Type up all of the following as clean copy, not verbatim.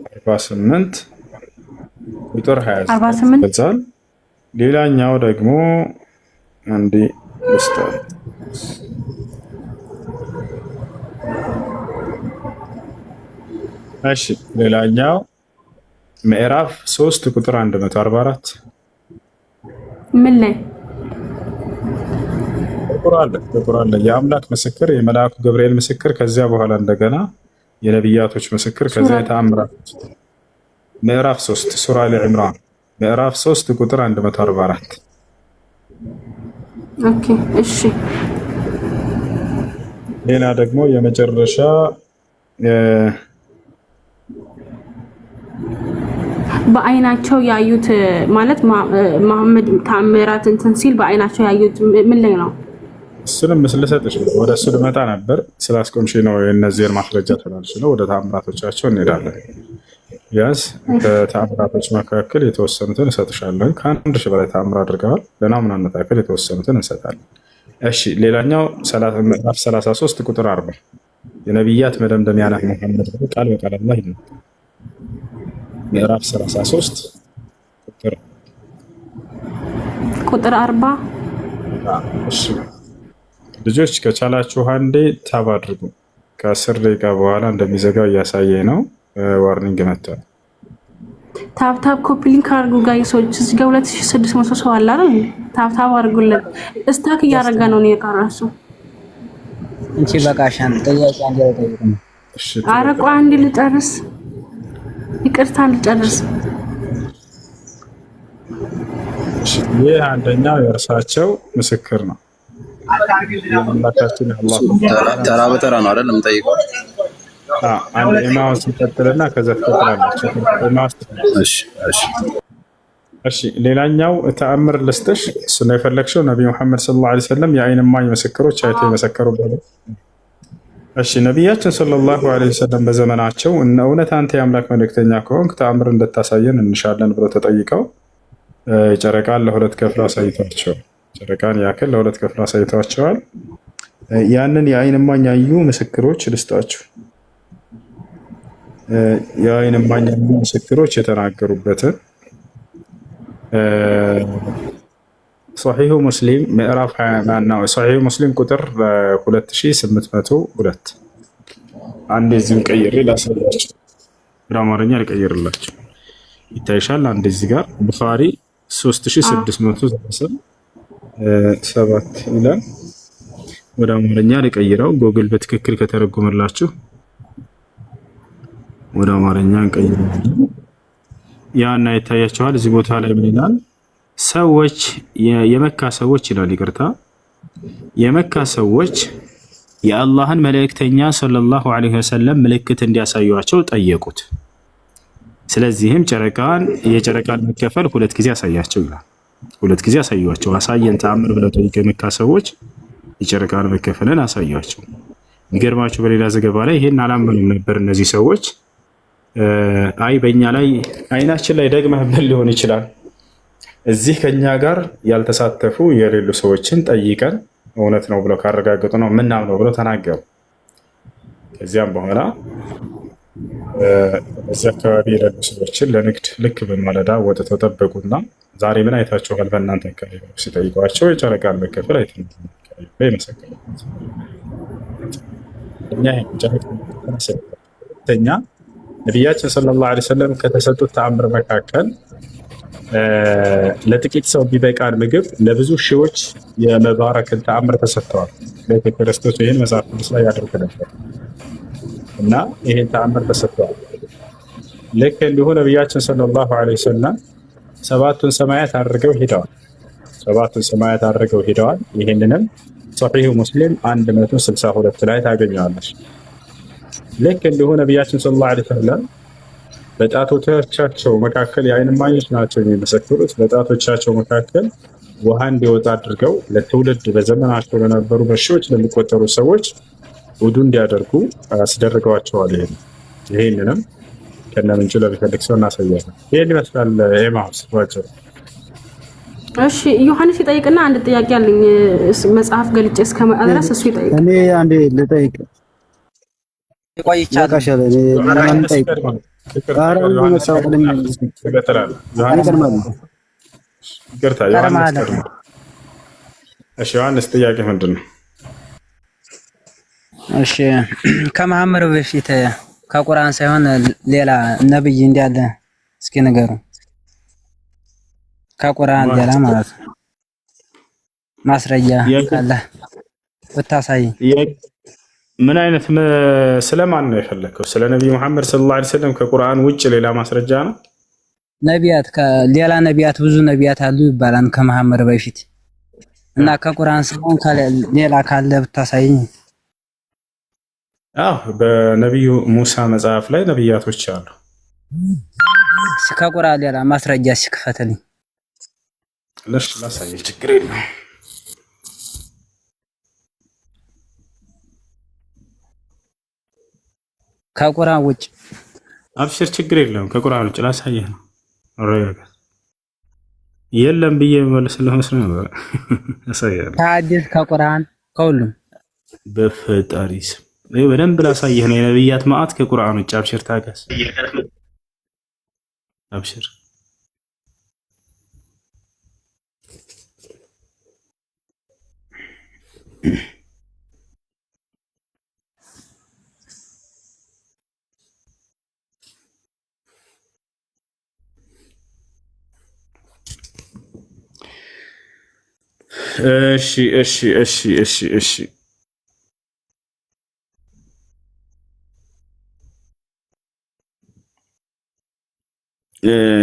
48 ቁጥር 29 48 ይገልጻል። ሌላኛው ደግሞ አንዴ ልስጠው። እሺ ሌላኛው ምዕራፍ 3 ቁጥር 144 ምን ላይ በቁርአን ላይ የአምላክ ምስክር የመልአኩ ገብርኤል ምስክር ከዚያ በኋላ እንደገና የነቢያቶች ምስክር ከዚያ የተአምራት ምዕራፍ 3 ሱራ አሊ ኢምራን ምዕራፍ 3 ቁጥር 144 ኦኬ እሺ ሌላ ደግሞ የመጨረሻ በአይናቸው ያዩት ማለት መሐመድ ተአምራት እንትን ሲል በአይናቸው ያዩት ምን ላይ ነው? እሱንም ምስል ሰጥሽ ወደ እሱ ልመጣ ነበር ስላስቆምሽ ነው። የእነዚህን ማስረጃ ተላልሽ ነው። ወደ ተአምራቶቻቸው እንሄዳለን። ቢያንስ ከተአምራቶች መካከል የተወሰኑትን እሰጥሻለሁ። ከአንድ ሺህ በላይ ተአምር አድርገዋል። ለናሙናነት ያክል የተወሰኑትን እንሰጣለን። እሺ ሌላኛው ምዕራፍ 33 ቁጥር 40 የነቢያት መደምደሚያ ነህ መሐመድ ቃል በቃል አላህ ይናገራል። ምዕራፍ 33 ቁጥር 40 እሺ ልጆች ከቻላችሁ አንዴ ታብ አድርጉ። ከ10 ደቂቃ በኋላ እንደሚዘጋው እያሳየ ነው። ዋርኒንግ መጥቷል። ታብ ኮፒ ሊንክ አድርጉ ጋይሶች። እዚህ ጋር 2600 ሰው አለ አይደል? ታብ አድርጉለት። እስታክ እያደረገ ነው ነው የቀረሱ እንቺ በቃሻን ጥያቄ አንዴ ጠይቁ። እሺ አረቁ አንዴ ልጨርስ። ይቅርታ ልጨርስ። እሺ ይህ አንደኛው የእርሳቸው ምስክር ነው። የአምላካችን አላህ ተራ በተራ ነው አይደል የምጠይቀው? አንድ ኢማም ሲቀጥልና ከዛ ትቀጥላላችሁ። እሺ ሌላኛው ተአምር ልስጥሽ። እሱ ነው የፈለግሽው። ነብዩ መሐመድ ሰለላሁ ዐለይሂ ወሰለም የዓይን እማኝ ምስክሮች አይተው የመሰከሩበት። እሺ ነቢያችን ሰለላሁ ዐለይሂ ወሰለም በዘመናቸው እውነት አንተ የአምላክ መልእክተኛ ከሆንክ ተአምር እንድታሳየን እንሻለን ብለው ተጠይቀው ጨረቃን ለሁለት ከፍለው አሳይተዋቸዋል። ጨረቃን ያክል ለሁለት ከፍለው አሳይተዋቸዋል። ያንን የዓይን እማኝ ያዩ ምስክሮች ልስጣችሁ። የዓይን እማኝ ያዩ ምስክሮች የተናገሩበትን ሶሒሁ ሙስሊም ምዕራፍ 20 ሶሒሁ ሙስሊም ቁጥር 2802 አንድ እዚህን ቀይሬ ላሳያችሁ። ወደ አማርኛ ልቀይርላችሁ ይታይሻል። አንድ እዚህ ጋር ቡኻሪ 3697 ይላል። ወደ አማርኛ ልቀይረው ጎግል በትክክል ከተረጎመላችሁ ወደ አማርኛ እንቀይረው። ያና ይታያችኋል። እዚህ ቦታ ላይ ምን ይላል? ሰዎች የመካ ሰዎች ይላል። ይቅርታ የመካ ሰዎች የአላህን መልእክተኛ ሰለላሁ ዐለይሂ ወሰለም ምልክት እንዲያሳዩአቸው ጠየቁት። ስለዚህም የጨረቃን መከፈል ሁለት ጊዜ አሳያቸው ይላል። ሁለት ጊዜ አሳዩአቸው። አሳየን ተአምር ብለው ጠይቀው የመካ ሰዎች የጨረቃን መከፈልን አሳዩአቸው። የሚገርማችሁ በሌላ ዘገባ ላይ ይሄን አላመኑም ነበር እነዚህ ሰዎች። አይ በእኛ ላይ አይናችን ላይ ደግመህብን ሊሆን ይችላል፣ እዚህ ከኛ ጋር ያልተሳተፉ የሌሉ ሰዎችን ጠይቀን እውነት ነው ብለው ካረጋገጡ ነው ምናምነው ብለው ተናገሩ። ከዚያም በኋላ እዚህ አካባቢ የሌሉ ሰዎችን ለንግድ ልክ በማለዳ ወጥተው ጠበቁና ዛሬ ምን አይታችኋል በእናንተ አካባቢ ሲጠይቋቸው የጨረቃን መከፈል አይተናል ይመሰክሩበት። እኛ ነቢያችን ሰለላሁ ዐለይሂ ወሰለም ከተሰጡት ተአምር መካከል ለጥቂት ሰው ቢበቃን ምግብ ለብዙ ሺዎች የመባረክን ተአምር ተሰጥተዋል። ክርስቶስ ይህን መጽሐፍ ቅዱስ ላይ ያደርግ ነበር እና ይህን ተአምር ተሰጥተዋል። ልክ እንዲሁ ነቢያችን ሰለላሁ ዐለይሂ ወሰለም ሰባቱን ሰማያት አድርገው ሄደዋል። ይህንንም ሶሒሁ ሙስሊም 162 ላይ ታገኘዋለች። ልክ እንዲሁ ነቢያችን ሰለላሁ ዐለይሂ ወሰለም በጣቶቻቸው መካከል የዓይን እማኞች ናቸው የሚመሰክሩት። በጣቶቻቸው መካከል ውሃ እንዲወጣ አድርገው ለትውልድ በዘመናቸው ለነበሩ በሺዎች ለሚቆጠሩ ሰዎች ውዱ እንዲያደርጉ አስደርገዋቸዋል። ይህንንም ከነምንጩ ለሚፈልግ ሰው እናሳያለን። ይህን ይመስላል ኤማሁስ ባጭሩ። እሺ ዮሐንስ ይጠይቅና አንድ ጥያቄ አለኝ። መጽሐፍ ገልጬ እስከመጣ ድረስ እሱ ይጠይቅ። እኔ አንዴ ልጠይቅ። ቆይቻለሁ። በቃሻለ ለማን ጠይቅ አራው መሳውልኝ ይገተራል ይቅርታ ዮሐንስ ቀድሞ። እሺ ዮሐንስ ጥያቄ ምንድነው? እሺ ከመሐመድ በፊት ከቁርአን ሳይሆን ሌላ ነብይ እንዳለ እስኪ ንገሩ። ከቁርአን ሌላ ማለት ነው ማስረጃ ካለ ብታሳይ። ምን አይነት ስለማን ነው የፈለከው? ስለ ነብዩ መሐመድ ሰለላሁ ዐለይሂ ወሰለም ከቁርአን ውጭ ሌላ ማስረጃ ነው? ነቢያት ከሌላ ነቢያት ብዙ ነቢያት አሉ ይባላል ከመሐመድ በፊት እና ከቁርአን ሳይሆን ሌላ ካለ ብታሳይ። አዎ በነብዩ ሙሳ መጽሐፍ ላይ ነብያቶች አሉ። ከቁርአን ሌላ ማስረጃ ሲከፈተልኝ ለሽ ላሳይ ችግር የለም። ከቁርአን ውጭ አብሽር ችግር የለም። ከቁርአን ውጭ ላሳየህ ነው። አረጋጋ የለም ብዬ መልስልህ መስሎኝ ነበር። ያሳያል ከሐዲስ ከቁርአን ከሁሉም በፈጣሪ ስም በደንብ ላሳየህ ነው። የነብያት ማዕት ከቁርአን ውጭ አብሽር ታገስ። አብሽር እሺ እሺ እሺ እሺ እሺ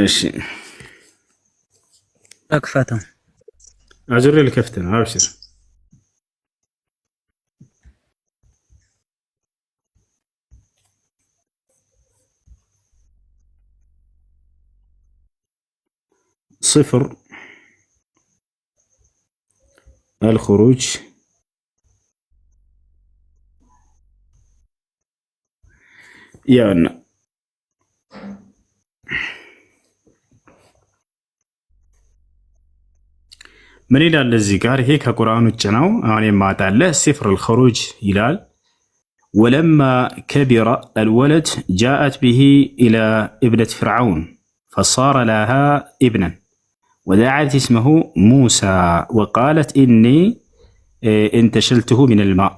እሺ አክፈተው አዙሬ ልከፍት ነው። አብሽር صفر الخروج يانا من إلى الذي قال هيك قرآن الجناو أنا ما تعالى صفر الخروج يلال ولما كبر الولد جاءت به إلى ابنة فرعون فصار لها ابنا ودعت اسمه موسى وقالت إني انتشلته من الماء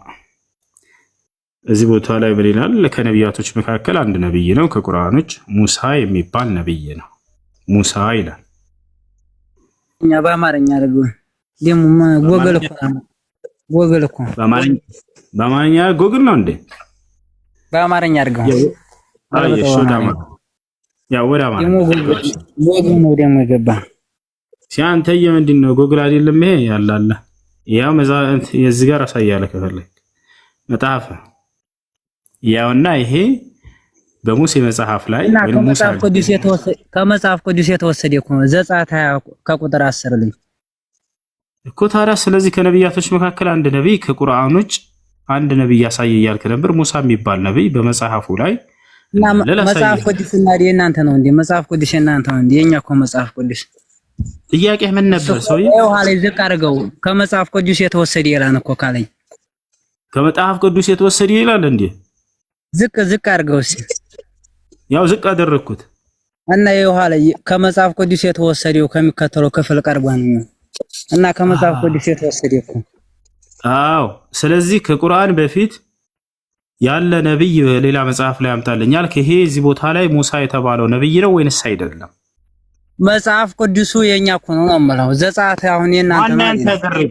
እዚህ ቦታ ላይ ምን ይላል? ከነቢያቶች መካከል አንድ ነብይ ነው። ከቁርአኖች ሙሳ የሚባል ነብይ ነው። ሙሳ ይላል። እኛ በአማርኛ አድርገው ደሞ ጎግል እኮ በአማርኛ ጎግል ነው እንዴ? በአማርኛ አድርገው አይሽ ወደ አማርኛ ጎግል ነው ደሞ የገባ ሲያንተየ ምንድነው? ጎግል አይደለም ይሄ ያላለ ያው መዛንት የዚህ ጋር አሳያለ ከፈለክ መጣፈ ያውና ይሄ በሙሴ መጽሐፍ ላይ ወይ ከመጽሐፍ ቅዱስ የተወሰደ እኮ ዘጸአት 20 ከቁጥር 10 ላይ እኮ ታዲያ። ስለዚህ ከነቢያቶች መካከል አንድ ነብይ ከቁርአኖች አንድ ነብይ ያሳየ እያልክ ነበር። ሙሳ የሚባል ነብይ በመጽሐፉ ላይ መጽሐፍ ቅዱስ እና የእናንተ ነው እንዴ? መጽሐፍ ቅዱስ የእናንተ ነው እንዴ? የኛ እኮ መጽሐፍ ቅዱስ ጥያቄ ምን ነበር? ሰውዬ ይሄው ሐለ ዝቅ አድርገው ከመጽሐፍ ቅዱስ የተወሰደ ይላል እኮ ካለኝ ከመጽሐፍ ቅዱስ የተወሰደ ይላል እንዴ? ዝቅ አድርገው እስኪ ያው ዝቅ አደረኩት እና ይሄው ሐለ ከመጽሐፍ ቅዱስ የተወሰደው ከሚከተለው ክፍል ቀርቧን እና ከመጽሐፍ ቅዱስ የተወሰደ እኮ አዎ። ስለዚህ ከቁርአን በፊት ያለ ነብይ ሌላ መጽሐፍ ላይ አምጣልኛል። ከይሄ እዚህ ቦታ ላይ ሙሳ የተባለው ነብይ ነው ወይንስ አይደለም? መጽሐፍ ቅዱሱ የኛ እኮ ነው ማለት ዘጸአት አሁን የእናንተ ነው።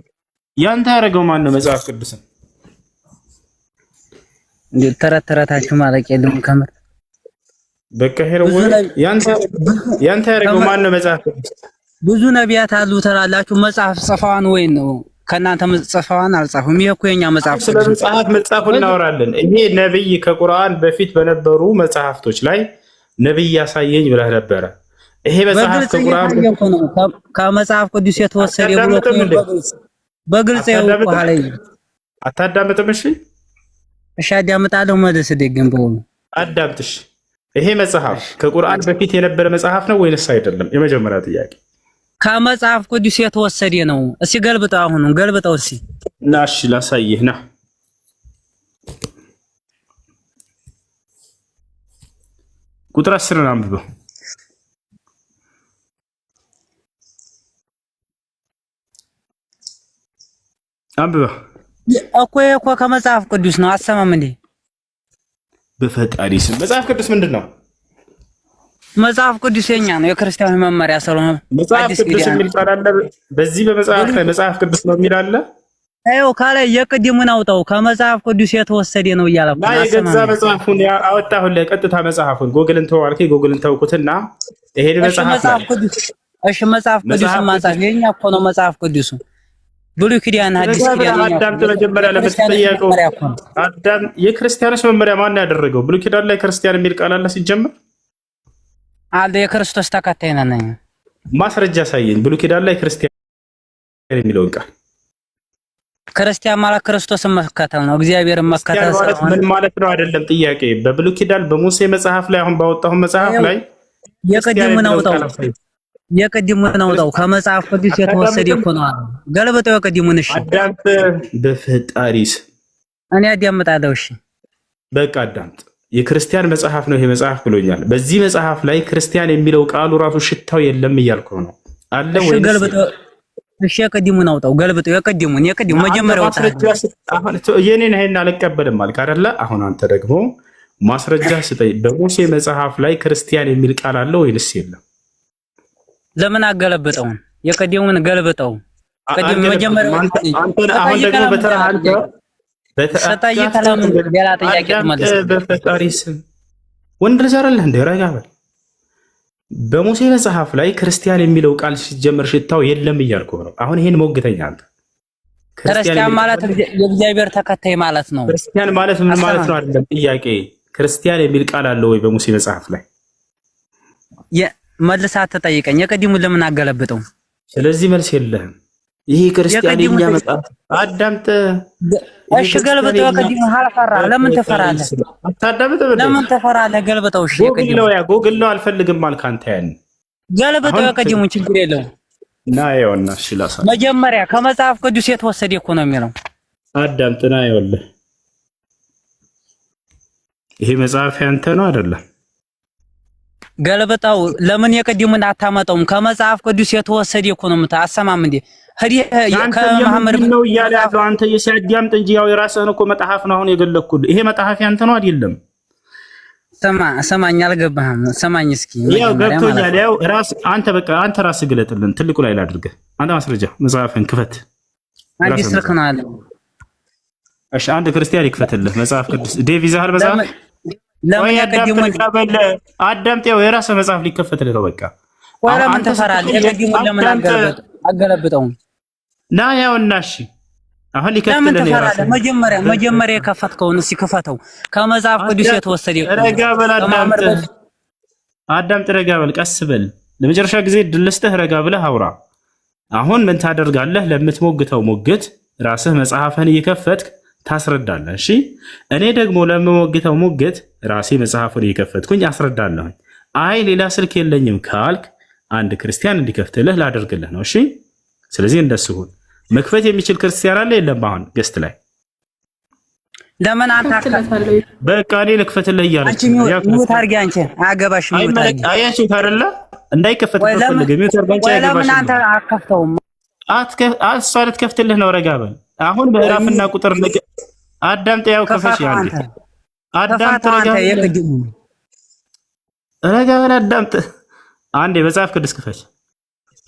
ያንተ ያደረገው ማን ነው? መጽሐፍ ቅዱስን እንዴ ተረተረታችሁ ማለት የለም ከምር በቃ ሄረው ያንተ ያደረገው ማን ነው? መጽሐፍ ቅዱስ ብዙ ነቢያት አሉ ተላላችሁ መጽሐፍ ጽፈዋን ወይ ነው? ከናንተ ጽፈዋን አልጻፉም። ይሄ እኮ የኛ መጽሐፍ ስለ መጽሐፍ መጽሐፉን እናወራለን። ይሄ ነብይ ከቁርአን በፊት በነበሩ መጽሐፍቶች ላይ ነብይ ያሳየኝ ብለህ ነበረ። ይሄ መጽሐፍ ከቁርአን ከመጽሐፍ ቅዱስ የተወሰደ ብሎ በግልጽ ያውቁ አለኝ። አታዳምጥም? እሺ አዳምጣለሁ። መለስ ደግም በሉ አዳምጥሽ። ይሄ መጽሐፍ ከቁርአን በፊት የነበረ መጽሐፍ ነው ወይንስ አይደለም? የመጀመሪያ ጥያቄ። ከመጽሐፍ ቅዱስ የተወሰደ ነው። እስኪ ገልብጠው፣ አሁን ገልብጠው እስኪ። እና እሺ ላሳይህ ና ቁጥር 10 አንብበው አንብበው እኮ ከመጽሐፍ ቅዱስ ነው። አሰማም እንዴ? በፈጣሪ ስም መጽሐፍ ቅዱስ ምንድን ነው? መጽሐፍ ቅዱስ የኛ ነው፣ የክርስቲያኑ መመሪያ ስለሆነ መጽሐፍ ቅዱስ የሚል ቃል አለ። በዚህ በመጽሐፍ ላይ መጽሐፍ ቅዱስ ነው የሚል አለ። አይው ካለ የቅድሙን አውጣው ከመጽሐፍ ቅዱስ የተወሰደ ነው እያለኩ ነው። የገዛ መጽሐፉን አወጣሁልህ። ቀጥታ መጽሐፉን ጎግልን ተው አልከኝ። ጎግልን ተውኩትና ይሄን መጽሐፍ ቅዱስ እሺ፣ መጽሐፍ ቅዱስ ማጻፍ የኛ እኮ ነው። መጽሐፍ ቅዱሱ ብሉይ ኪዳን ሐዲስ ኪዳን አዳም መጀመሪያ ለምትጠየቀው አዳም የክርስቲያኖች መመሪያ ማን ያደረገው? ብሉይ ኪዳን ላይ ክርስቲያን የሚል ቃል አለ ሲጀምር አለ። የክርስቶስ ተከታይ ነኝ። ማስረጃ ሳየኝ። ብሉይ ኪዳን ላይ ክርስቲያን የሚለውን ቃል ክርስቲያን ማለት ክርስቶስን መከተል ነው፣ እግዚአብሔርን መከተል ስለሆነ ምን ማለት ነው? አይደለም ጥያቄ። በብሉይ ኪዳን በሙሴ መጽሐፍ ላይ አሁን ባወጣው መጽሐፍ ላይ የቅድሙን አውጣው ከመጽሐፍ ቅዱስ የተወሰደ እኮ ነው አለ። ገልበጠው የቅድሙን። እሺ አዳምጥ፣ በፈጣሪስ እኔ አዳምጣለሁ። እሺ በቃ አዳምጥ። የክርስቲያን መጽሐፍ ነው ይሄ መጽሐፍ ብሎኛል። በዚህ መጽሐፍ ላይ ክርስቲያን የሚለው ቃሉ ራሱ ሽታው የለም እያልኩ ነው አለ ወይ? እሺ የቅድሙን አውጣው፣ ገልበጠው የቅድሙን መጀመሪያው የኔን ይሄን አልቀበልም አልክ አይደለ? አሁን አንተ ደግሞ ማስረጃ ስጠኝ። በሙሴ መጽሐፍ ላይ ክርስቲያን የሚል ቃል አለ ወይስ የለም? ለምን አገለበጠው? የቅድሙን ገልበጠው። ቅድም መጀመሪያው አንተ አሁን ደግሞ በተራ አንተ ሌላ ጥያቄ ትመልስ። በፈጣሪ ስም ወንድ ልጅ አይደለህ እንደ ረጋ በል። በሙሴ መጽሐፍ ላይ ክርስቲያን የሚለው ቃል ሲጀመር ሽታው የለም እያልኩ ነው። አሁን ይሄን ሞግተኛ አንተ። ክርስቲያን ማለት የእግዚአብሔር ተከታይ ማለት ነው። ክርስቲያን ማለት ምን ማለት ነው? አይደለም ጥያቄ። ክርስቲያን የሚል ቃል አለ ወይ በሙሴ መጽሐፍ ላይ? መልሳት ተጠይቀኝ። የቅድሙን ለምን አገለብጠው? ስለዚህ መልስ የለህም። ይሄ ክርስቲያን የሚያመጣ አዳምጥ። እሺ ገልበጠው። የቅድሙ ሐልፈራ ለምን ተፈራለህ? አታዳምጥ። ለምን ተፈራለህ? ገልበጠው። እሺ ጎግል ነው አልፈልግም አልክ አንተ። ያን ገልበጠው። የቅድሙን ችግር የለውም። ና ይኸውና፣ እሺ ላሳ መጀመሪያ ከመጽሐፍ ቅዱስ የተወሰደ እኮ ነው የሚለው። አዳምጥ። ና ይኸውልህ፣ ይሄ መጽሐፍ ያንተ ነው አይደለም? ገልበጣው። ለምን የቅድሙን አታመጣውም? ከመጽሐፍ ቅዱስ የተወሰደ እኮ ነው። አሰማም እንዴ? ከመሐመድ ነው እያለ ያለው አንተ የሲያዳምጥ እንጂ ያው የራስህን እኮ መጽሐፍ ነው አሁን የገለኩልህ። ይሄ መጽሐፍ ያንተ ነው አይደለም? ሰማኝ። አልገባህም? ሰማኝ እስኪ። ያው ገብቶኛል። ያው አንተ በቃ አንተ ራስህ ግለጥልን። ትልቁ ላይ ላድርግህ። አንተ ማስረጃ መጽሐፍን ክፈት። አዲስ ልክ ነው አለ። እሺ አንድ ክርስቲያን ይክፈትልህ መጽሐፍ ቅዱስ። ዴቭ ይዘሃል መጽሐፍ? ለምን የቅድሙን አዳምጥ። ያው የራስህ መጽሐፍ ሊከፈትልህ ነው በቃ። ወይ ለምን ተፈራለህ? የቅድሙን ለምን አገለብጠውም? ና ያውና፣ እሺ አሁን ሊከፍትልህ ነው የራስህ። መጀመሪያ የከፈትከውን እስኪ ክፈተው። ከመጽሐፍ ቅዱስ የተወሰደ ረጋ በል አዳምጥ። ረጋ በል፣ ቀስ በል። ለመጨረሻ ጊዜ ድልስተህ ረጋ ብለህ አውራ። አሁን ምን ታደርጋለህ? ለምትሞግተው ሞግት ራስህ መጽሐፍህን እየከፈትክ ታስረዳለህ። እሺ እኔ ደግሞ ለምሞግተው ሞግት ራሴ መጽሐፉን እየከፈትኩኝ አስረዳለሁ። አይ ሌላ ስልክ የለኝም ካልክ አንድ ክርስቲያን እንዲከፍትልህ ላደርግልህ ነው። እሺ ስለዚህ እንደሱ ሁን። መክፈት የሚችል ክርስቲያን አለ የለም? አሁን ገስት ላይ ለምን አንተ በቃ እኔ ልክፈትልህ እያለች ሙት አድርጊ። አንቺ አያገባሽም። ሙት አድርጊ። አያችሁት አይደለ? እንዳይከፈት ፈልገህ ሙት አድርጊ። አንቺ አያገባሽም። ለምን አንተ አከፍተውም? እሷ ልትከፍትልህ ነው። ረጋ በል። አሁን ምዕራፍና ቁጥር አዳምጥ። ያው ከፈሽ ያንተ አዳምጥ። ረጋ በል አዳምጥ። አንዴ መጽሐፍ ቅዱስ ክፈች።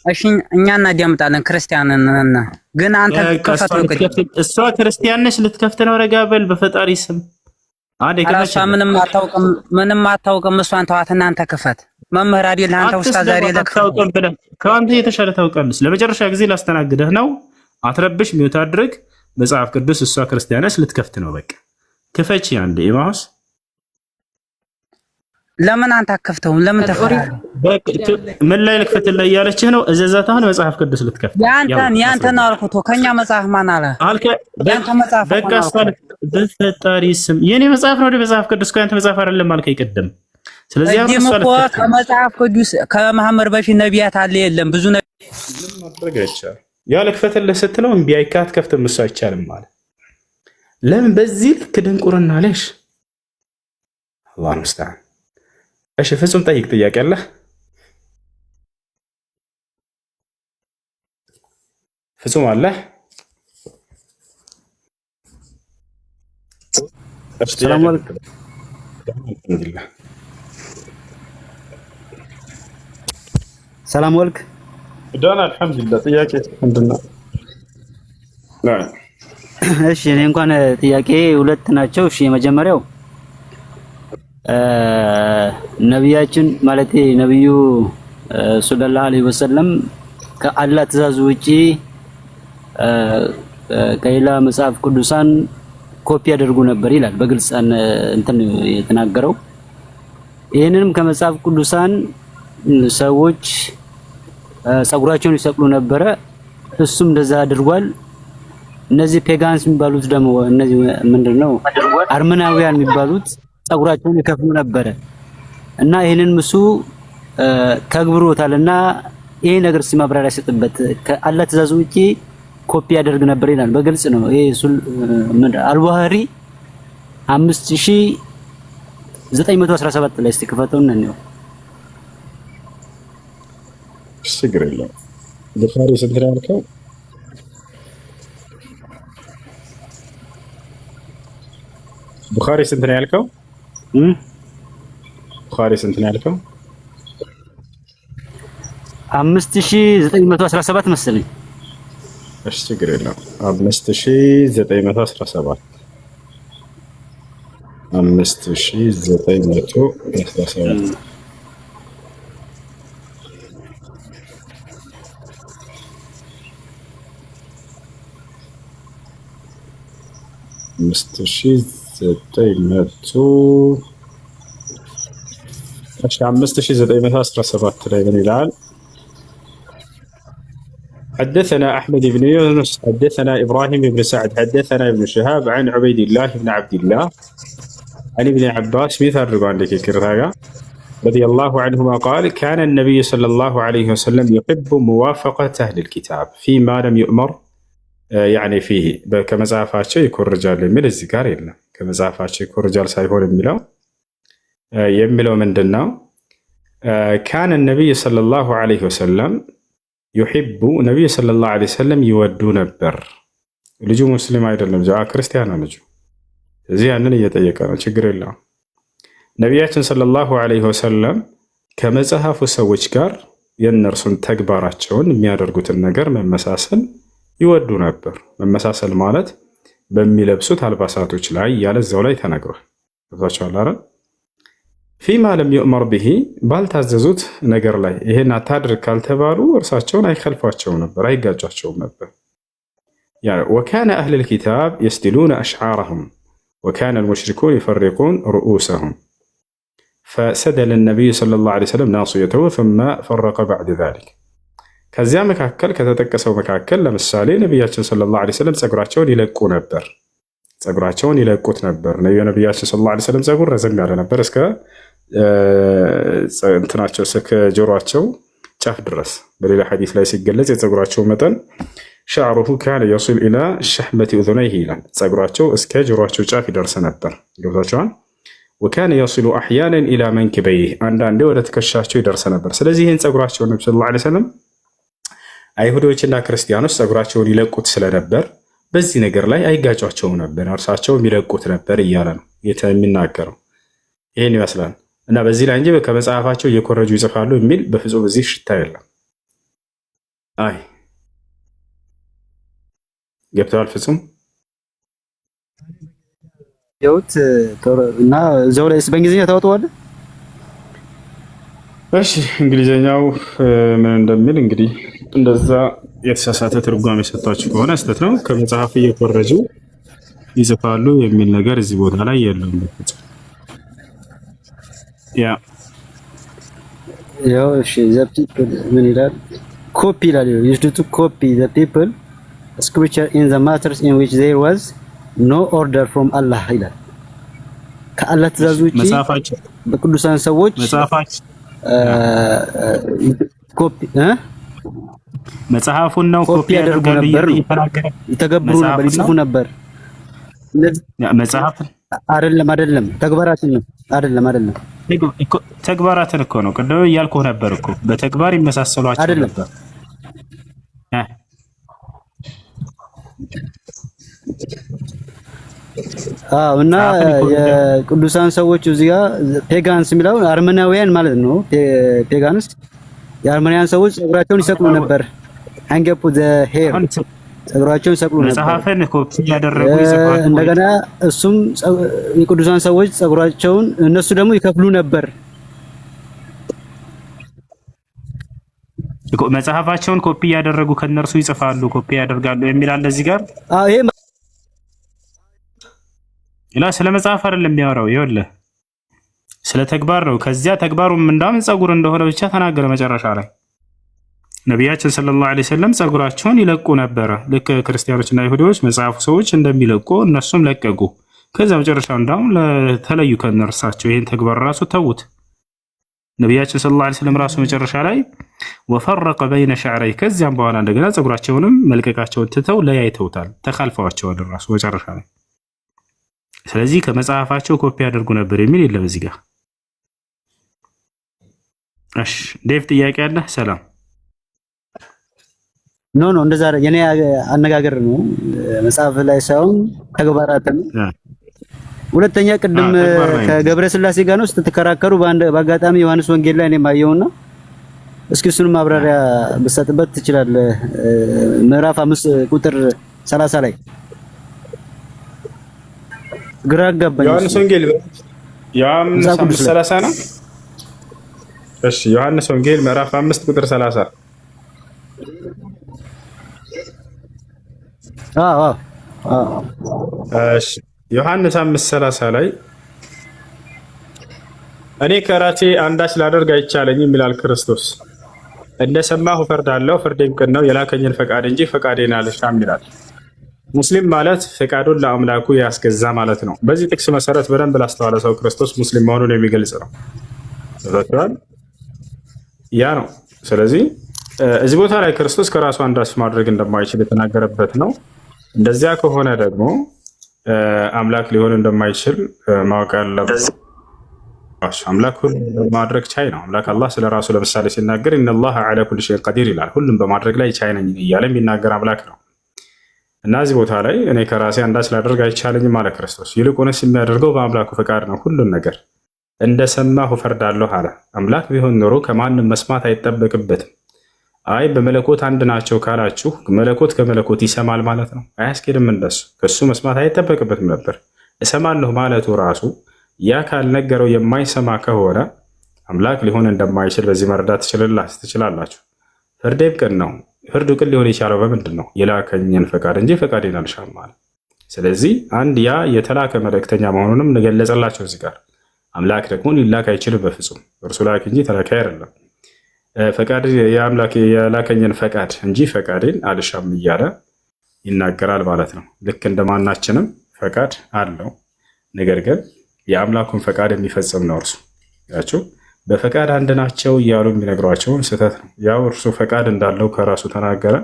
እሺ እኛ እናዳምጣለን። ክርስቲያንና ግን አንተ ከፈተው እሷ ክርስቲያን ነች ልትከፍት ነው። ረጋ በል በፈጣሪ ስም። አንዴ ከፈች። ምንም አታውቅም። እሷን ተዋት። እናንተ ክፈት። መምህር አይደል አንተ? ኡስታዝ አይደል? ከአንተ የተሻለ ታውቃለች። ለመጨረሻ ጊዜ ላስተናግደህ ነው። አትረብሽ። ሚውት አድርግ። መጽሐፍ ቅዱስ እሷ ክርስቲያን ነች ልትከፍት ነው። በቃ ክፈች። አንዴ ኢማውስ ለምን አንተ አከፍተውም? ለምን ተፈራለህ? ምን ላይ ልክፈትልህ እያለችህ ነው። እዘዛት። አሁን መጽሐፍ ቅዱስ ልትከፍት ያንተ ነው አልኩት። ከኛ መጽሐፍ ማን አለ? ያንተ መጽሐፍ በቃ በፈጣሪ ስም የኔ መጽሐፍ ነው። መጽሐፍ ቅዱስ ከአንተ መጽሐፍ አይደለም አልከኝ ቅድም። ስለዚህ ከመጽሐፍ ቅዱስ ከመሐመድ በፊት ነቢያት አለ የለም? ብዙ ማድረግ አይቻልም። ያ ልክፈትልህ ስትለው እምቢ አይካት ከፍትም እሱ አይቻልም ማለት ለምን? በዚህ ልክ ድንቁርና ለሽ አላህ ሙስተዓን እሺ ፍጹም ጠይቅ፣ ጥያቄ አለ? ፍጹም አለ? ሰላም አለይኩም። ሰላም አለይኩም። ደህና አልሐምዱሊላህ። ጥያቄ ምንድነው? እሺ እኔ እንኳን ጥያቄ ሁለት ናቸው። እሺ የመጀመሪያው ነብያችን ማለት ነብዩ ሰለላሁ ዐለይሂ ወሰለም ከአላህ ትእዛዝ ውጪ ከሌላ መጽሐፍ ቅዱሳን ኮፒ ያደርጉ ነበር ይላል በግልጽ እንትን የተናገረው። ይህንንም ከመጽሐፍ ቅዱሳን ሰዎች ጸጉራቸውን ይሰቅሉ ነበረ፣ እሱም እንደዛ አድርጓል። እነዚህ ፔጋንስ የሚባሉት ደግሞ እነዚህ ምንድነው አርመናውያን የሚባሉት ጸጉራቸውን ይከፍሉ ነበረ እና ይሄንን ምሱ ተግብሮታልና ይሄ ነገር ሲማብራሪያ ሰጥበት ከአላህ ትእዛዝ ውጪ ኮፒ ያደርግ ነበር ይላል በግልጽ ነው። ይሄ አልዋህሪ 5917 ላይ ስትከፈተውና ነው። ችግር የለም። ቡኻሪ ስንት ነው ያልከው? ቡኻሪ ስንት ነው ያልከው? ቡኻሪ ስንት ነው ያልከው? 5917 መሰለኝ። እሺ ችግር የለም። 5917 5917 5917 ላይ ምን ይላል? حدثنا أحمد بن يونس حدثنا إبراهيم بن سعد حدثنا ابن شهاب عن عبيد الله بن عبد الله عن ابن عباس مثل عندك كرهايا رضي الله عنهما قال كان النبي صلى الله عليه وسلم يحب موافقة أهل الكتاب فيما لم يؤمر يعني فيه كمزعفاتشي يكون رجال من الزكار إلا كمزعفاتشي يكون رجال سايفون يملو من دنا كان النبي صلى الله عليه وسلم يحب النبي صلى الله عليه وسلم يودو نبر ልጁ ሙስሊም አይደለም ጃ ክርስቲያን ነው ልጁ እዚህ ያንን እየጠየቀ ነው ችግር የለም ነቢያችን ሰለላሁ ዐለይሂ ወሰለም ከመጽሐፉ ሰዎች ጋር የነርሱን ተግባራቸውን የሚያደርጉትን ነገር መመሳሰል ይወዱ ነበር መመሳሰል ማለት በሚለብሱት አልባሳቶች ላይ ያለዛው ላይ ተነግሯል ተባቻለ አይደል ፊማ ለም يؤمر به ባልታዘዙት ነገር ላይ ይሄን አታድርግ ካልተባሉ እርሳቸውን አይከልፏቸው ነበር አይጋጫቸው ነበር يعني وكان أهل الكتاب يسدلون أشعارهم وكان المشركون يفرقون رؤوسهم فسدل النبي صلى الله عليه وسلم ناصيته ثم فرق بعد ذلك ከዚያ መካከል ከተጠቀሰው መካከል ለምሳሌ ነብያችን ሰለላሁ ዐለይሂ ወሰለም ጸጉራቸውን ይለቁት ነበር ነብያችን ሰለላሁ ዐለይሂ ወሰለም ጸጉር ረዘም ያለ ነበር እስከ እንትናቸው እስከ ጆሮአቸው ጫፍ ድረስ በሌላ ሐዲስ ላይ ሲገለጽ የጸጉራቸው መጠን شعره كان يصل الى شحمة اذنيه ይላል ጸጉራቸው እስከ ጆሮአቸው ጫፍ ይደርስ ነበር ገብታችኋል وكان يصل احيانا الى منكبيه አንዳንዴ ወደ ትከሻቸው ይደርስ ነበር ስለዚህ ይሄን ጸጉራቸው ነብዩ ሰለላሁ ዐለይሂ ወሰለም አይሁዶችና ክርስቲያኖች ጸጉራቸውን ይለቁት ስለነበር በዚህ ነገር ላይ አይጋጫቸው ነበር እርሳቸው የሚለቁት ነበር እያለ ነው የሚናገረው ይሄን ይመስላል እና በዚህ ላይ እንጂ ከመጽሐፋቸው እየኮረጁ ይጽፋሉ የሚል በፍጹም እዚህ ሽታ የለም አይ ገብተዋል ፍጹም ያውት እና ዘው ላይ በእንግሊዝኛ ታወጣዋለ እሺ እንግሊዘኛው ምን እንደሚል እንግዲህ እንደዛ የተሳሳተ ትርጓሜ የሰጣችሁ ከሆነ ስህተት ነው ከመጽሐፍ እየኮረጁ ይጽፋሉ የሚል ነገር እዚህ ቦታ ላይ የለም ያው እሺ the people ምን ይላል ኮፒ ይላል used to copy the people scripture in the matters in which there was no order from Allah ይላል ከአላህ ትእዛዝ ውጪ በቅዱሳን ሰዎች መጽሐፋቸው ኮፒ መጽሐፉን ነው ኮፒ ያደርጉ ነበር ይተገብሩ ነበር ይጽፉ ነበር መጽሐፍ አይደለም ተግባራችን ነው አይደለም ተግባራትን እኮ ነው ቅድም እያልኩህ ነበር እኮ በተግባር ይመሳሰሏቸው ነበር። እና የቅዱሳን ሰዎች እዚህ ጋር ፔጋንስ የሚለው አርመናውያን ማለት ነው። ፔጋንስ የአርመናውያን ሰዎች ጸጉራቸውን ይሰቅሉ ነበር። አንገፑ ሄር ጸጉራቸውን ይሰቅሉ ነበር። መጽሐፍን ኮፒ ያደረጉ ይሰቅሉ። እንደገና እሱም የቅዱሳን ሰዎች ጸጉራቸውን እነሱ ደግሞ ይከፍሉ ነበር። መጽሐፋቸውን ኮፒ ያደረጉ ከነርሱ ይጽፋሉ፣ ኮፒ ያደርጋሉ የሚል አለ እዚህ ጋር። ይሄ ስለ መጽሐፍ አይደለም የሚያወራው፣ ይኸውልህ ስለ ተግባር ነው። ከዚያ ተግባሩም እንዳምን ጸጉር እንደሆነ ብቻ ተናገረ። መጨረሻ ላይ ነቢያችን ሰለላሁ ዐለይሂ ወሰለም ጸጉራቸውን ይለቁ ነበረ፣ ልክ ክርስቲያኖችና ይሁዲዎች መጽሐፉ ሰዎች እንደሚለቁ እነሱም ለቀቁ። ከዛ መጨረሻው እንዳውም ለተለዩ ከነርሳቸው ይሄን ተግባር ራሱ ተውት። ነቢያችን ሰለላሁ ዐለይሂ ወሰለም ራሱ መጨረሻ ላይ ወፈረቀ በይነ ሸዕረይ፣ ከዚያም በኋላ እንደገና ጸጉራቸውንም መልቀቃቸውን ትተው ለያይተውታል፣ ተካልፈዋቸዋል ራሱ መጨረሻ ላይ። ስለዚህ ከመጽሐፋቸው ኮፒ ያደርጉ ነበር የሚል የለም እዚህ ጋር። እሺ ዴቭ ጥያቄ አለ? ሰላም ኖ እንደዛ የኔ አነጋገር ነው፣ መጽሐፍ ላይ ሳይሆን ተግባራት ነው። ሁለተኛ ቅድም ከገብረ ስላሴ ጋር ነው ስትተከራከሩ በአጋጣሚ ዮሐንስ ወንጌል ላይ እኔም አየሁና እስኪ እሱንም ማብራሪያ ብትሰጥበት ትችላለህ። ምዕራፍ 5 ቁጥር 30 ላይ ግራ ገባኝ። ዮሐንስ ወንጌል ዮሐንስ 5:30 ነው። እሺ ዮሐንስ ወንጌል ምዕራፍ 5 ቁጥር 30 እሺ ዮሐንስ 5:30 ላይ እኔ ከራሴ አንዳች ላደርግ አይቻለኝም ይላል ክርስቶስ። እንደሰማሁ እፈርዳለሁ፣ ፍርዴም ቅን ነው፣ የላከኝን ፈቃድ እንጂ ፈቃዴን አልሻም ይላል። ሙስሊም ማለት ፈቃዱን ለአምላኩ ያስገዛ ማለት ነው። በዚህ ጥቅስ መሰረት በደንብ ላስተዋለ ሰው ክርስቶስ ሙስሊም መሆኑን የሚገልጽ ነው። ያ ነው። ስለዚህ እዚህ ቦታ ላይ ክርስቶስ ከራሱ አንዳች ማድረግ እንደማይችል የተናገረበት ነው። እንደዚያ ከሆነ ደግሞ አምላክ ሊሆን እንደማይችል ማወቅ አለበት። አምላክ ሁሉም በማድረግ ቻይ ነው። አምላክ አላህ ስለ ራሱ ለምሳሌ ሲናገር ኢነላህ ዐላ ኩሊ ሸይኢን ቀዲር ይላል። ሁሉም በማድረግ ላይ ቻይ ነኝ እያለ የሚናገር አምላክ ነው። እና እዚህ ቦታ ላይ እኔ ከራሴ አንዳች ላደርግ አይቻለኝም አለ ክርስቶስ። ይልቁንስ የሚያደርገው በአምላኩ ፈቃድ ነው። ሁሉን ነገር እንደሰማሁ እፈርዳለሁ አለ። አምላክ ቢሆን ኖሮ ከማንም መስማት አይጠበቅበትም። አይ በመለኮት አንድ ናቸው ካላችሁ መለኮት ከመለኮት ይሰማል ማለት ነው? አያስኬድም። እንደሱ ከሱ መስማት አይጠበቅበትም ነበር። እሰማለሁ ማለቱ ራሱ ያ ካልነገረው የማይሰማ ከሆነ አምላክ ሊሆን እንደማይችል በዚህ መረዳት ትችላላችሁ። ፍርዴም ቅን ነው። ፍርዱ ቅን ሊሆን የቻለው በምንድን ነው? የላከኝን ፈቃድ እንጂ ፈቃዴን አልሻም ማለት። ስለዚህ አንድ ያ የተላከ መልእክተኛ መሆኑንም ገለጸላቸው እዚህ ጋር። አምላክ ደግሞ ሊላክ አይችልም በፍጹም። እርሱ ላክ እንጂ ተላካይ አይደለም። ፈቃድ የአምላክ የላከኝን ፈቃድ እንጂ ፈቃዴን አልሻም እያለ ይናገራል ማለት ነው። ልክ እንደማናችንም ፈቃድ አለው። ነገር ግን የአምላኩን ፈቃድ የሚፈጽም ነው እርሱ። ያቸው በፈቃድ አንድ ናቸው እያሉ የሚነግሯቸውን ስህተት ነው። ያው እርሱ ፈቃድ እንዳለው ከራሱ ተናገረ።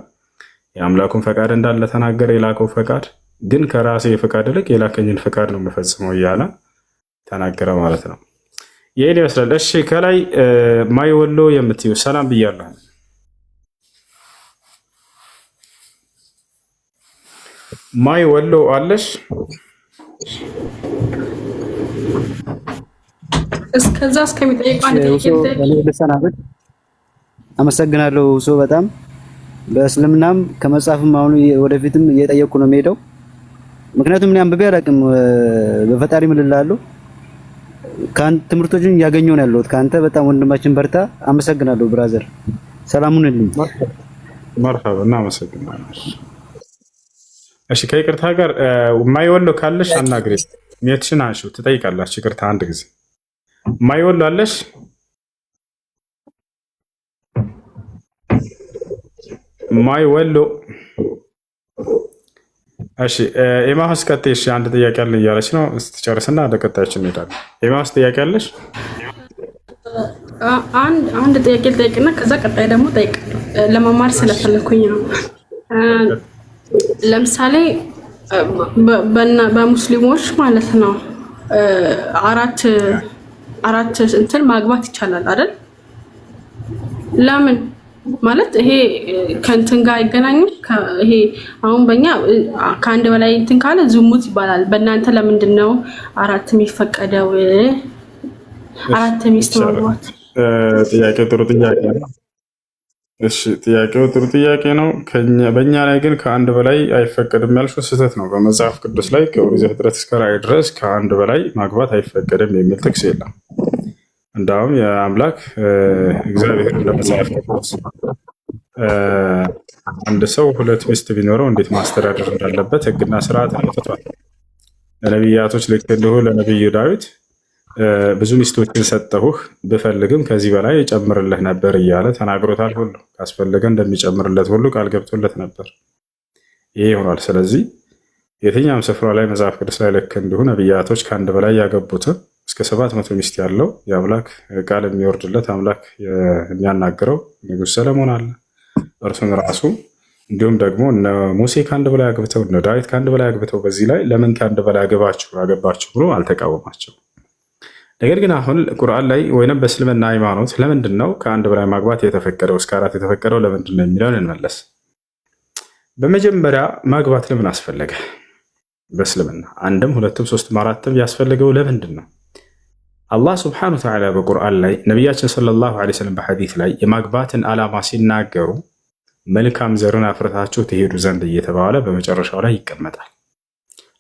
የአምላኩን ፈቃድ እንዳለ ተናገረ። የላከው ፈቃድ ግን ከራሴ ፈቃድ ይልቅ የላከኝን ፈቃድ ነው የምፈጽመው እያለ ተናገረ ማለት ነው። ይህን ይመስላል። እሺ ከላይ ማይ ወሎ የምትዩ ሰላም ብያለሁ። ማይ ወሎ አለሽ? እስከዛ እስከሚጠይቀው አንድ ጥያቄ አመሰግናለሁ። ሰው በጣም በእስልምናም ከመጽሐፍም አሁን ወደፊትም እየጠየቁ ነው የምሄደው። ምክንያቱም እኔ አንብቤ አላውቅም። በፈጣሪ ምልላለሁ ካንተ ትምህርቶችን እያገኘሁ ነው ያለሁት ካንተ። በጣም ወንድማችን በርታ። አመሰግናለሁ ብራዘር። ሰላሙን ልኝ መርሐባ እና አመሰግናለሁ። እሺ ከይቅርታ ጋር ማይወሎ ካለሽ አናግሪ። ኔትሽን አንሺው ትጠይቃላችሁ። ይቅርታ አንድ ጊዜ ማይወሎ አለሽ? ማይወሎ እሺ ኤማሁስ ቀጥይ። አንድ ጥያቄ አለ እያለች ነው። ስትጨርስና ወደ ቀጣያችን እንሄዳለን። ኤማሁስ ጥያቄ አለሽ? አንድ ጥያቄ ልጠይቅና ከዛ ቀጣይ ደግሞ ጠይቃለሁ። ለመማር ስለፈለኩኝ ነው። ለምሳሌ በሙስሊሞች ማለት ነው 4 እንትን ማግባት ይቻላል አይደል? ለምን ማለት ይሄ ከእንትን ጋር አይገናኝም? ይሄ አሁን በእኛ ከአንድ በላይ እንትን ካለ ዝሙት ይባላል። በእናንተ ለምንድን ነው 4 የሚፈቀደው? 4 ሚስት ማግባት? ጥያቄው ጥሩ ጥያቄ ነው። እሺ ጥያቄው ጥሩ ጥያቄ ነው። በእኛ ላይ ግን ከአንድ በላይ አይፈቀድም ያልሽው ስህተት ነው። በመጽሐፍ ቅዱስ ላይ ከኦሪት ዘፍጥረት እስከ ራዕይ ድረስ ከአንድ በላይ ማግባት አይፈቀድም የሚል ጥቅስ የለም። እንዳውም የአምላክ እግዚአብሔር ለመጽሐፍ ቅዱስ አንድ ሰው 2 ሚስት ቢኖረው እንዴት ማስተዳደር እንዳለበት ሕግና ስርዓት አውጥቷል። ለነቢያቶች ልክ እንዲሁ ለነቢዩ ዳዊት ብዙ ሚስቶችን ሰጠሁህ ብፈልግም ከዚህ በላይ እጨምርልህ ነበር እያለ ተናግሮታል። ሁሉ ካስፈለገ እንደሚጨምርለት ሁሉ ቃል ገብቶለት ነበር። ይሄ ይሆናል። ስለዚህ የትኛውም ስፍራ ላይ መጽሐፍ ቅዱስ ላይ ልክ እንዲሁ ነቢያቶች ከአንድ በላይ ያገቡትን እስከ 700 ሚስት ያለው የአምላክ ቃል የሚወርድለት አምላክ የሚያናግረው ንጉሥ ሰለሞን አለ። እርሱን ራሱ እንዲሁም ደግሞ እነ ሙሴ ከአንድ በላይ አግብተው እነ ዳዊት ከአንድ በላይ አግብተው በዚህ ላይ ለምን ከአንድ በላይ አገባችሁ ብሎ አልተቃወማቸው። ነገር ግን አሁን ቁርአን ላይ ወይም በእስልምና ሃይማኖት ለምንድን ነው ከአንድ በላይ ማግባት የተፈቀደው እስከ 4 የተፈቀደው ለምንድን ነው የሚለውን እንመለስ። በመጀመሪያ ማግባት ለምን አስፈለገ? በእስልምና 1ም 2ም 3ም 4ም ያስፈልገው ለምንድን ነው? አላህ ስብሐነሁ ወተዓላ በቁርአን ላይ ነቢያችን ሰለላሁ ዐለይሂ ወሰለም በሐዲስ ላይ የማግባትን ዓላማ ሲናገሩ መልካም ዘርን አፍርታችሁ ትሄዱ ዘንድ እየተባለ በመጨረሻው ላይ ይቀመጣል።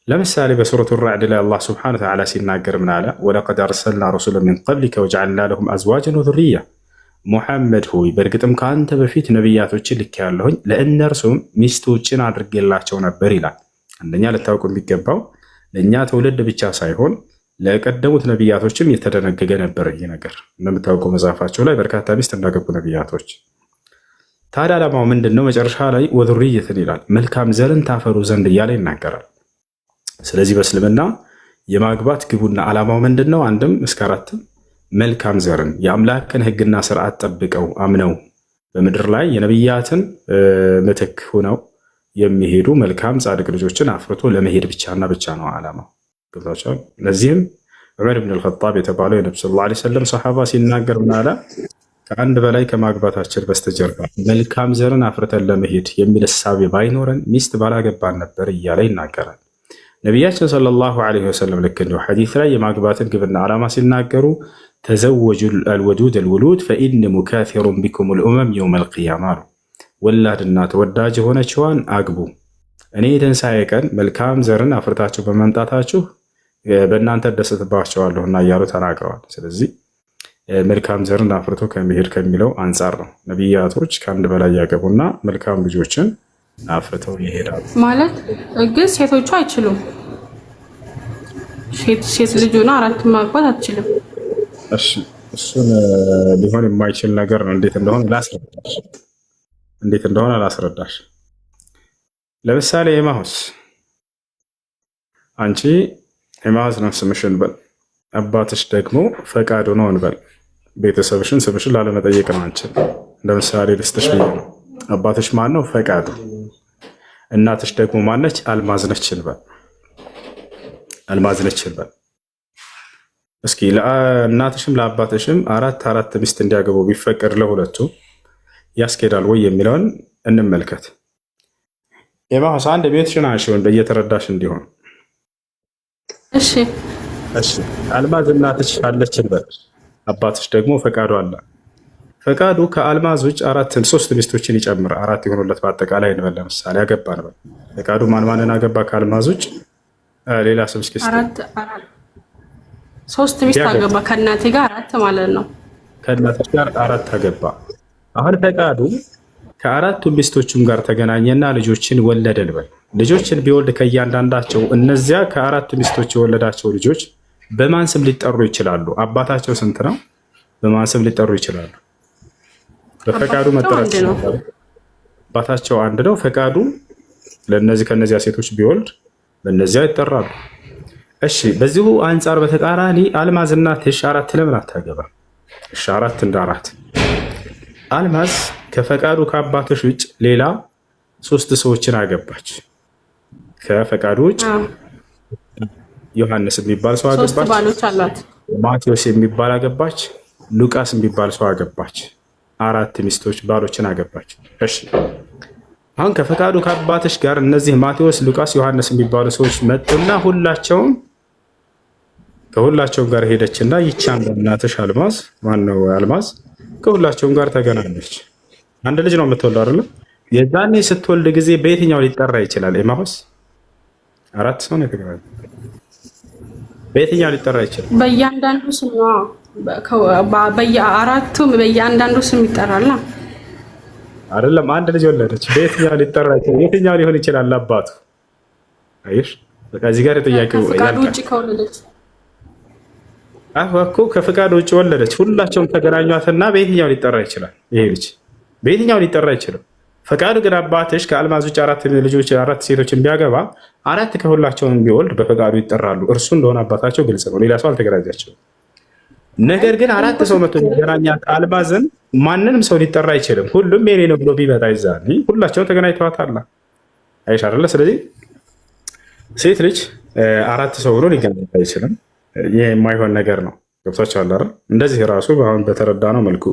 ለምሳሌ በሱረቱ ራዕድ ላይ አላህ ስብሐነሁ ወተዓላ ሲናገር ምን አለ? ወለቀድ አርሰልና ረሱለን ሚን ቀብሊከ ወጀዐልና ለሁም አዝዋጀን ወዙርያ። ሙሐመድ ሆይ በእርግጥም ከአንተ በፊት ነቢያቶችን ልኬያለሁኝ ለእነርሱም ሚስቶችን አድርጌላቸው ነበር ይላል። አንደኛ ልታውቁ የሚገባው ለእኛ ትውልድ ብቻ ሳይሆን ለቀደሙት ነቢያቶችም የተደነገገ ነበር ይህ ነገር። እንደምታውቀው መጽሐፋቸው ላይ በርካታ ሚስት እንዳገቡ ነቢያቶች። ታዲያ ዓላማው ምንድን ነው? መጨረሻ ላይ ወዙርየትን ይላል፣ መልካም ዘርን ታፈሩ ዘንድ እያለ ይናገራል። ስለዚህ በእስልምና የማግባት ግቡና ዓላማው ምንድን ነው? 1ም እስከ 4ም መልካም ዘርን የአምላክን ሕግና ስርዓት ጠብቀው አምነው በምድር ላይ የነቢያትን ምትክ ሆነው የሚሄዱ መልካም ጻድቅ ልጆችን አፍርቶ ለመሄድ ብቻና ብቻ ነው ዓላማው። ገብታችኋል? ለዚህም ዑመር ብን አልኸጣብ የተባለው የነብዩ ሰለላሁ ዐለይሂ ወሰለም ሰሐባ ሲናገር ምን አለ? ከአንድ በላይ ከማግባታችን በስተጀርባ መልካም ዘርን አፍርተን ለመሄድ የሚል እሳቤ ባይኖረን ሚስት ባላገባን ነበር እያለ ይናገራል። ነቢያችን ሰለላሁ ዐለይሂ ወሰለም ልክ እንዲሁ ሐዲስ ላይ የማግባትን ግብና ዓላማ ሲናገሩ ተዘወጁ አልወዱድ አልውሉድ ፈኢኒ ሙካፊሩን ቢኩም አልኡመም የውመል ቂያማ አሉ። ወላድና ተወዳጅ የሆነችዋን አግቡ፣ እኔ የትንሣኤ ቀን መልካም ዘርን አፍርታችሁ በመምጣታችሁ በእናንተ ደሰትባቸዋለሁና እያሉ ተናግረዋል። ስለዚህ መልካም ዘርን አፍርቶ ከመሄድ ከሚለው አንጻር ነው ነቢያቶች ከአንድ በላይ ያገቡና መልካም ልጆችን አፍርተው ይሄዳሉ። ማለት ግን ሴቶቹ አይችሉም። ሴት ልጅ ሆና 4 ማግባት አትችልም። እሺ እሱን ሊሆን የማይችል ነገር ነው። እንዴት እንደሆነ ላስረዳሽ። ለምሳሌ ኤማሁስ፣ አንቺ ኤማሁስ ነው ስምሽን በል፣ አባትሽ ደግሞ ፈቃዱ ነው እንበል። ቤተሰብሽን ስምሽን ላለመጠየቅ ነው። አንቺን ለምሳሌ ልስጥሽ ብዬ ነው። አባትሽ ማን ነው? ፈቃዱ። እናትሽ ደግሞ ማነች? አልማዝ ነች እንበል። አልማዝ ነች እንበል። እስኪ ለእናትሽም ለአባትሽም 4 ሚስት እንዲያገቡ ቢፈቀድ ለሁለቱ ያስኬዳል ወይ የሚለውን እንመልከት። ኤማሁስ አንድ ቤትሽን አንሺውን እየተረዳሽ እንዲሆን። እሺ አልማዝ እናትሽ አለች እንበል። አባትሽ ደግሞ ፈቃዱ አለ። ፈቃዱ ከአልማዝ ውጭ 3 ሚስቶችን ይጨምር 4 የሆኑለት በአጠቃላይ እንበል። ለምሳሌ አገባ እንበል። ፈቃዱ ማንን አገባ ከአልማዝ ውጭ? ሌላ ስም እስኪ 3 ሚስት አገባ። ከእናቴ ጋር 4 ማለት ነው። ከእናትሽ ጋር 4 አገባ። አሁን ፈቃዱ ከ4ቱ ሚስቶቹም ጋር ተገናኘና ልጆችን ወለደ እንበል። ልጆችን ቢወልድ ከእያንዳንዳቸው እነዚያ ከ4 ሚስቶች የወለዳቸው ልጆች በማን ስም ሊጠሩ ይችላሉ? አባታቸው ስንት ነው? በማን ስም ሊጠሩ ይችላሉ? በፈቃዱ መጠራት ይችላሉ። አባታቸው 1 ነው። ፈቃዱ ከነዚያ ሴቶች ቢወልድ በእነዚያ ይጠራሉ። እሺ፣ በዚሁ አንጻር በተቃራኒ አልማዝ እናትሽ 4 ለምን አታገባ? እሺ፣ 4 እንደ 4 አልማዝ ከፈቃዱ ከአባትሽ ውጭ ሌላ 3 ሰዎችን አገባች። ከፈቃዱ ውጭ ዮሐንስ የሚባል ሰው አገባች። 3 ባሎች አሏት። ማቴዎስ የሚባል አገባች፣ ሉቃስ የሚባል ሰው አገባች። 4 ሚስቶች ባሎችን አገባች። እሺ አሁን ከፈቃዱ ከአባትሽ ጋር እነዚህ ማቴዎስ፣ ሉቃስ፣ ዮሐንስ የሚባሉ ሰዎች መጡና ከሁላቸውም ጋር ሄደችና ይቻን በእናትሽ አልማዝ ማነው አልማዝ ከሁላቸውም ጋር ተገናኘች። አንድ ልጅ ነው የምትወልደው አይደለ? የዛኔ ስትወልድ ጊዜ በየትኛው ሊጠራ ይችላል? ኤማሁስ 4 ሰው ነው የተገናኘው። በየትኛው ሊጠራ ይችላል? በእያንዳንዱ ስም ነው። በየአራቱም በእያንዳንዱ ስም ይጠራል አይደለም? አንድ ልጅ ወለደች። በየትኛው ሊጠራ ይችላል? የትኛው ሊሆን ይችላል? አባቱ አይሽ በቃ እዚህ ጋር ጥያቄው ከፈቃዱ ውጭ ከወለደች እኮ ከፈቃዱ ውጭ ወለደች። ሁላቸውም ተገናኟትና በየትኛው ሊጠራ ይችላል? ይሄ ልጅ በየትኛው ሊጠራ አይችልም። ፈቃዱ ግን አባትሽ ከአልማዝ ውጭ 4 ልጆች 4 ሴቶችን ቢያገባ 4 ከሁላቸውም ቢወልድ በፈቃዱ ይጠራሉ። እርሱ እንደሆነ አባታቸው ግልጽ ነው። ሌላ ሰው አልተገናኛቸውም። ነገር ግን 4 ሰው መቶ የሚገናኛት አልማዝን ማንንም ሰው ሊጠራ አይችልም። ሁሉም የኔ ነው ብሎ ቢመጣ ይዛል ሁላቸውም ተገናኝተዋታል። አይሻ አይደለ? ስለዚህ ሴት ልጅ 4 ሰው ብሎ ሊገናኝ አይችልም። ይህ የማይሆን ነገር ነው። ገብቷችኋል አይደል? እንደዚህ ራሱ አሁን በተረዳ ነው መልኩ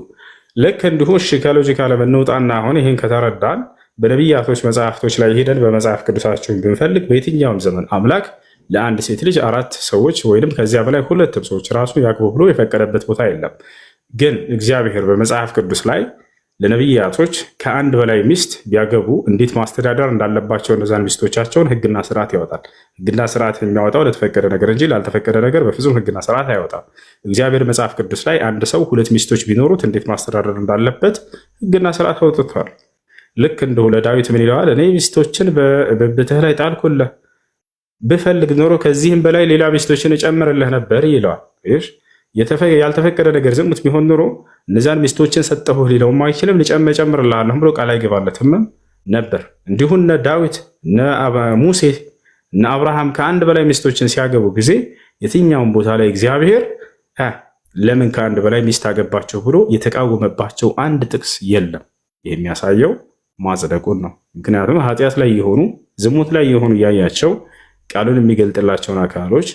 ልክ እንዲሁ እሺ ከሎጂካል እንውጣና አሁን ይህን ከተረዳን በነቢያቶች መጽሐፍቶች ላይ ሄደን በመጽሐፍ ቅዱሳቸውን ብንፈልግ በየትኛውም ዘመን አምላክ ለአንድ ሴት ልጅ 4 ሰዎች ወይም ከዚያ በላይ 2 ሰዎች ራሱ ያግቡ ብሎ የፈቀደበት ቦታ የለም። ግን እግዚአብሔር በመጽሐፍ ቅዱስ ላይ ለነቢያቶች ከአንድ በላይ ሚስት ቢያገቡ እንዴት ማስተዳደር እንዳለባቸው እነዛን ሚስቶቻቸውን ሕግና ስርዓት ያወጣል። ሕግና ስርዓት የሚያወጣው ለተፈቀደ ነገር እንጂ ላልተፈቀደ ነገር በፍጹም ሕግና ስርዓት አያወጣም። እግዚአብሔር መጽሐፍ ቅዱስ ላይ አንድ ሰው 2 ሚስቶች ቢኖሩት እንዴት ማስተዳደር እንዳለበት ሕግና ስርዓት አውጥቷል። ልክ እንደሁ ለዳዊት ምን ይለዋል? እኔ ሚስቶችን በብብትህ ላይ ጣልኩልህ፣ ብፈልግ ኖሮ ከዚህም በላይ ሌላ ሚስቶችን እጨምርልህ ነበር ይለዋል። ያልተፈቀደ ነገር ዝሙት ቢሆን ኖሮ እነዚያን ሚስቶችን ሰጠሁህ ሊለውም አይችልም። እጨምርልሃለሁ ብሎ ቃል አይገባለትም ነበር። እንዲሁ እነ ዳዊት፣ እነ ሙሴ፣ እነ አብርሃም ከአንድ በላይ ሚስቶችን ሲያገቡ ጊዜ የትኛውን ቦታ ላይ እግዚአብሔር ለምን ከአንድ በላይ ሚስት አገባቸው ብሎ የተቃወመባቸው አንድ ጥቅስ የለም። የሚያሳየው ማጽደቁን ነው። ምክንያቱም ኃጢአት ላይ የሆኑ ዝሙት ላይ የሆኑ እያያቸው ቃሉን የሚገልጥላቸውን አካሎች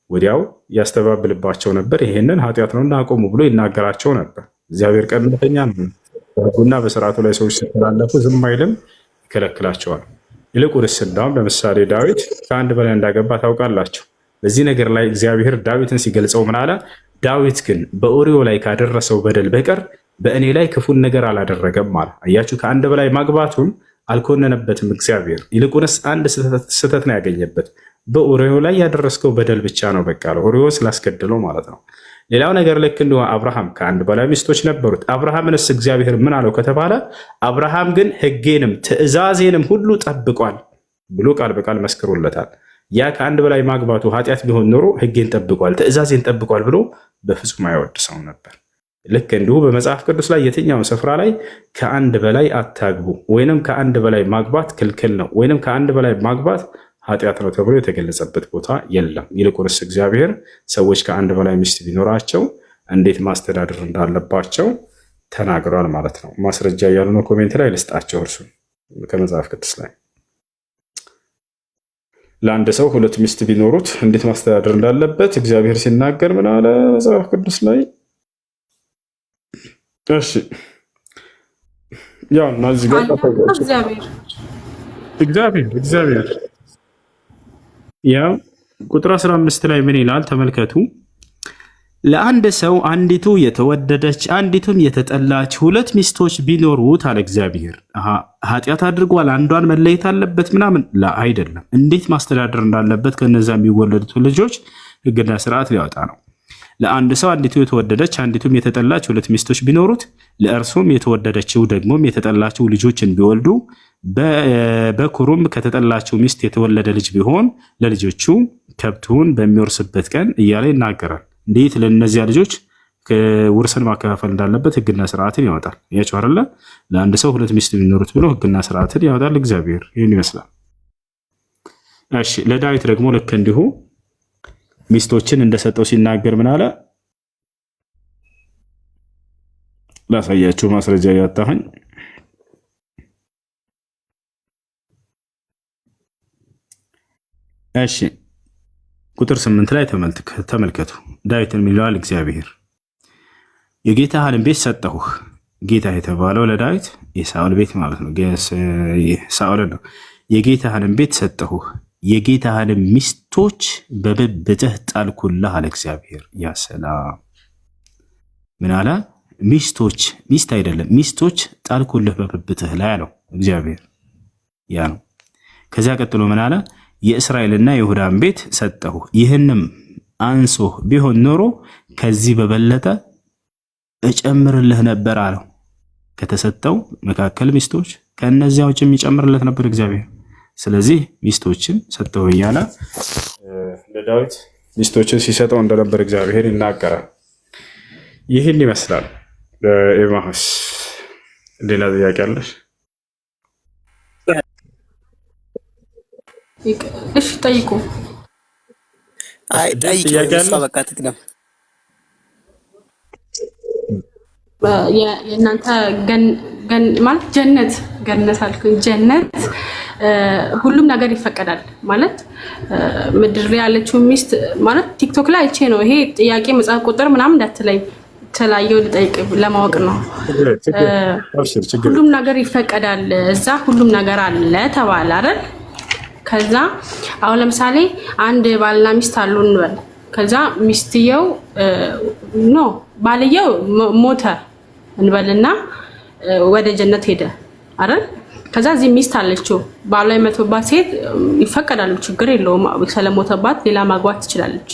ወዲያው ያስተባብልባቸው ነበር። ይሄንን ኃጢአት ነውና አቆሙ ብሎ ይናገራቸው ነበር። እግዚአብሔር ቀናተኛ ነው። በሕጉና በስርዓቱ ላይ ሰዎች ሲተላለፉ ዝም አይልም፣ ይከለክላቸዋል። ይልቁንስ እንዳውም ለምሳሌ ዳዊት ከአንድ በላይ እንዳገባ ታውቃላችሁ። በዚህ ነገር ላይ እግዚአብሔር ዳዊትን ሲገልጸው ምን አለ? ዳዊት ግን በኦሪዮ ላይ ካደረሰው በደል በቀር በእኔ ላይ ክፉን ነገር አላደረገም አለ። አያችሁ፣ ከአንድ በላይ ማግባቱን አልኮነነበትም እግዚአብሔር። ይልቁንስ አንድ ስህተት ነው ያገኘበት። በኦሪዮ ላይ ያደረስከው በደል ብቻ ነው በቃ ኦሪዮ ስላስገደለው ማለት ነው። ሌላው ነገር ልክ እንደ አብርሃም ከአንድ በላይ ሚስቶች ነበሩት። አብርሃምንስ እግዚአብሔር ምን አለው ከተባለ አብርሃም ግን ሕጌንም ትእዛዜንም ሁሉ ጠብቋል ብሎ ቃል በቃል መስክሮለታል። ያ ከአንድ በላይ ማግባቱ ኃጢአት ቢሆን ኖሮ ሕጌን ጠብቋል ትእዛዜን ጠብቋል ብሎ በፍጹም አይወድሰው ነበር። ልክ እንዲሁ በመጽሐፍ ቅዱስ ላይ የትኛውን ስፍራ ላይ ከአንድ በላይ አታግቡ ወይንም ከአንድ በላይ ማግባት ክልክል ነው ወይንም ከአንድ በላይ ማግባት ኃጢአት ነው ተብሎ የተገለጸበት ቦታ የለም። ይልቁንስ እግዚአብሔር ሰዎች ከአንድ በላይ ሚስት ቢኖራቸው እንዴት ማስተዳደር እንዳለባቸው ተናግሯል ማለት ነው። ማስረጃ እያሉ ነው ኮሜንት ላይ ልስጣቸው። እርሱ ከመጽሐፍ ቅዱስ ላይ ለአንድ ሰው 2 ሚስት ቢኖሩት እንዴት ማስተዳደር እንዳለበት እግዚአብሔር ሲናገር ምን አለ መጽሐፍ ቅዱስ ላይ? እሺ ያው እና እዚህ ጋር እግዚአብሔር ያው ቁጥር 15 ላይ ምን ይላል ተመልከቱ። ለአንድ ሰው አንዲቱ የተወደደች አንዲቱም የተጠላች 2 ሚስቶች ቢኖሩት አለ እግዚአብሔር። ኃጢአት አድርጓል አንዷን መለየት አለበት ምናምን አይደለም። እንዴት ማስተዳደር እንዳለበት ከነዛ የሚወለዱት ልጆች ሕግና ስርዓት ሊያወጣ ነው። ለአንድ ሰው አንዲቱ የተወደደች አንዲቱም የተጠላች 2 ሚስቶች ቢኖሩት ለእርሱም የተወደደችው ደግሞም የተጠላችው ልጆችን ቢወልዱ በኩሩም ከተጠላችው ሚስት የተወለደ ልጅ ቢሆን ለልጆቹ ከብቱን በሚወርስበት ቀን እያለ ይናገራል። እንዴት ለእነዚያ ልጆች ውርስን ማከፋፈል እንዳለበት ሕግና ስርዓትን ያወጣል። ያቸው አይደለ? ለአንድ ሰው 2 ሚስት ቢኖሩት ብሎ ሕግና ስርዓትን ያወጣል እግዚአብሔር። ይህን ይመስላል። እሺ ለዳዊት ደግሞ ልክ እንዲሁ ሚስቶችን እንደሰጠው ሲናገር ምን አለ? ላሳያችሁ ማስረጃ ያጣሁኝ። እሺ ቁጥር 8 ላይ ተመልከቱ። ዳዊትን የሚለዋል እግዚአብሔር የጌታህን ቤት ሰጠሁህ። ጌታ የተባለው ለዳዊት የሳኦል ቤት ማለት ነው። ሳኦል ነው። የጌታህን ቤት ሰጠሁህ፣ የጌታህን ሚስቶች በብብትህ ጣልኩልህ አለ እግዚአብሔር። ያ ሰላም ምን አለ? ሚስቶች፣ ሚስት አይደለም ሚስቶች ጣልኩልህ በብብትህ ላይ አለው እግዚአብሔር። ያ ነው። ከዚያ ቀጥሎ ምን አለ? የእስራኤልና የይሁዳን ቤት ሰጠሁ፣ ይህንም አንሶህ ቢሆን ኖሮ ከዚህ በበለጠ እጨምርልህ ነበር አለው። ከተሰጠው መካከል ሚስቶች ከእነዚያ ውጭ የሚጨምርለት ነበር እግዚአብሔር። ስለዚህ ሚስቶችን ሰጠሁ እያለ ለዳዊት ሚስቶችን ሲሰጠው እንደነበር እግዚአብሔር ይናገራል። ይህን ይመስላል። ኤማሁስ ሌላ ጥያቄ አለሽ? እሺ ጠይቁ። አይ ጠይቁ። በቃ ትቅደም። የእናንተ ማለት ጀነት ገነት አልኩኝ። ጀነት ሁሉም ነገር ይፈቀዳል ማለት ምድር ላይ ያለችው ሚስት ማለት ቲክቶክ ላይ አይቼ ነው። ይሄ ጥያቄ መጽሐፍ ቁጥር ምናምን እንዳትለኝ ተላየው ልጠይቅ ለማወቅ ነው። ሁሉም ነገር ይፈቀዳል እዛ ሁሉም ነገር አለ ተባለ አይደል? ከዛ አሁን ለምሳሌ አንድ ባልና ሚስት አሉ እንበል። ከዛ ሚስትየው ባልየው ሞተ እንበልና ወደ ጀነት ሄደ አይደል? ከዛ እዚህ ሚስት አለችው ባሏ የመተባት ሴት ይፈቀዳሉ፣ ችግር የለውም። ስለሞተባት ሌላ ማግባት ትችላለች።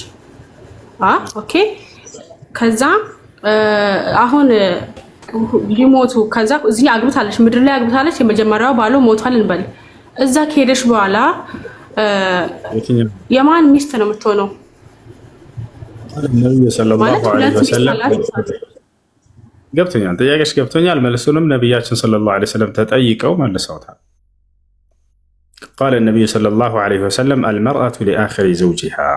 ኦኬ። ከዛ አሁን ሊሞቱ ከዛ እዚህ አግብታለች፣ ምድር ላይ አግብታለች። የመጀመሪያው ባሉ ሞቷል እንበል። እዛ ከሄደች በኋላ የማን ሚስት ነው የምትሆነው? ነብዩ ሰለላሁ ዐለይሂ ወሰለም ገብቶኛል። ጥያቄሽ ገብቶኛል። መልሱንም ነቢያችን ሰለላሁ ዐለይሂ ወሰለም ተጠይቀው መልሰውታል። قال النبي صلى الله عليه وسلم المرأة لآخر زوجها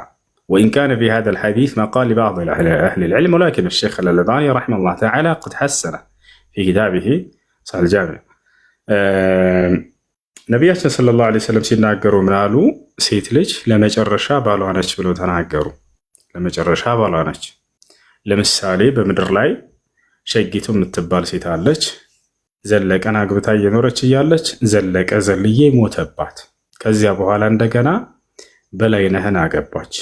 وإن كان في هذا الحديث ما قال لبعض أهل العلم ولكن الشيخ الألباني رحمه الله تعالى قد حسنه في كتابه صحيح الجامع. ነቢያችን ሰለላሁ ዐለይሂ ወሰለም ሲናገሩ ምን አሉ? ሴት ልጅ ለመጨረሻ ባሏ ነች ብለው ተናገሩ። ለመጨረሻ ባሏ ነች። ለምሳሌ በምድር ላይ ሸጊቱ የምትባል ሴት አለች። ዘለቀን አግብታ እየኖረች እያለች ዘለቀ ዘልዬ ሞተባት። ከዚያ በኋላ እንደገና በላይነህን አገባች።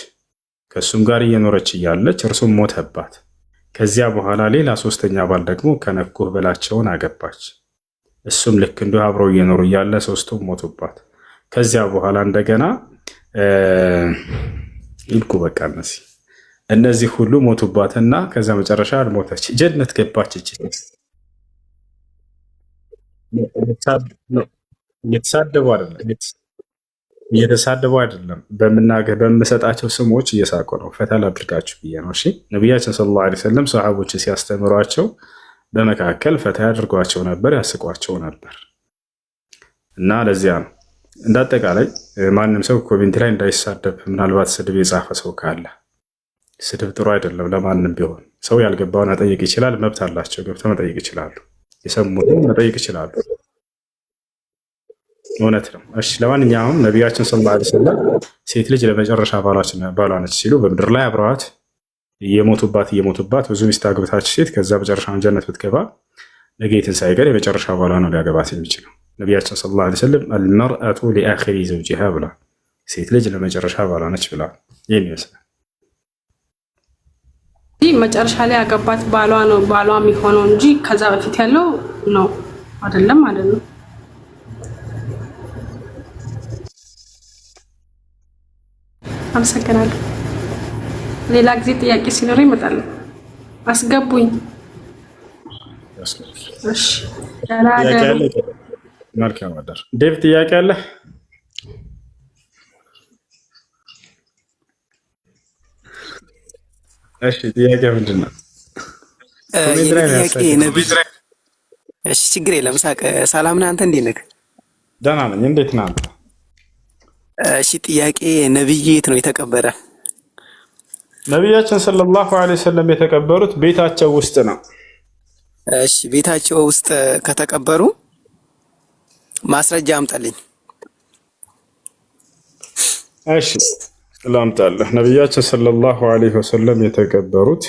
ከእሱም ጋር እየኖረች እያለች እርሱም ሞተባት። ከዚያ በኋላ ሌላ ሶስተኛ ባል ደግሞ ከነኩህ በላቸውን አገባች። እሱም ልክ እንዲሁ አብረው እየኖሩ እያለ ሶስቱም ሞቱባት። ከዚያ በኋላ እንደገና ይልኩ በቃ እነዚህ ሁሉ ሞቱባትና ከዛ መጨረሻ ሞተች፣ ጀነት ገባች። እየተሳደቡ አይደለም፣ በምሰጣቸው ስሞች እየሳቁ ነው። ፈተል አድርጋችሁ ብዬ ነው። እሺ ነቢያችን ሰለላሁ ዐለይሂ ወሰለም ሰሃቦችን ሲያስተምሯቸው በመካከል ፈታ ያድርጓቸው ነበር፣ ያስቋቸው ነበር። እና ለዚያ ነው እንዳጠቃላይ ማንም ሰው ኮሜንት ላይ እንዳይሳደብ። ምናልባት ስድብ የጻፈ ሰው ካለ ስድብ ጥሩ አይደለም ለማንም ቢሆን። ሰው ያልገባውን መጠየቅ ይችላል፣ መብት አላቸው፣ ገብተው መጠየቅ ይችላሉ፣ የሰሙትን መጠየቅ ይችላሉ። እውነት ነው። እሺ ለማንኛውም ነቢያችን ሰለላሁ ዐለይሂ ወሰለም ሴት ልጅ ለመጨረሻ ባሏ ነች ሲሉ በምድር ላይ አብረዋት እየሞቱባት ብዙ ሚስት አግብታች ሴት ከዛ መጨረሻውን ጀነት ብትገባ ነገ የትንሣኤ ቀን የመጨረሻ ባሏ ነው ሊያገባት የሚችለው። ነቢያችን ሰለላሁ ዐለይሂ ወሰለም አልመርአቱ ሊአኺሪ ዘውጂሃ ብሏል። ሴት ልጅ ለመጨረሻ ባሏ ነች ብለዋል። ይህን ይመስላል። መጨረሻ ላይ ያገባት ባሏ ነው ባሏ የሚሆነው እንጂ ከዛ በፊት ያለው ነው አይደለም ማለት ነው። አመሰግናለሁ። ሌላ ጊዜ ጥያቄ ሲኖር ይመጣል። አስገቡኝ። እሺ መልካም አዳር። ዴቭ ጥያቄ አለ? እሺ ጥያቄ ምንድን ነው? እሺ ችግር የለም። ሰላም ነህ አንተ? እንዴት ነህ? ደህና ነኝ። እንዴት ነህ አንተ? እሺ ጥያቄ ነብይ የት ነው የተቀበረ? ነቢያችን ሰለላሁ ዐለይሂ ወሰለም የተቀበሩት ቤታቸው ውስጥ ነው። እሺ ቤታቸው ውስጥ ከተቀበሩ ማስረጃ አምጣልኝ። እሺ ላምጣልህ። ነቢያችን ሰለላሁ ዐለይሂ ወሰለም የተቀበሩት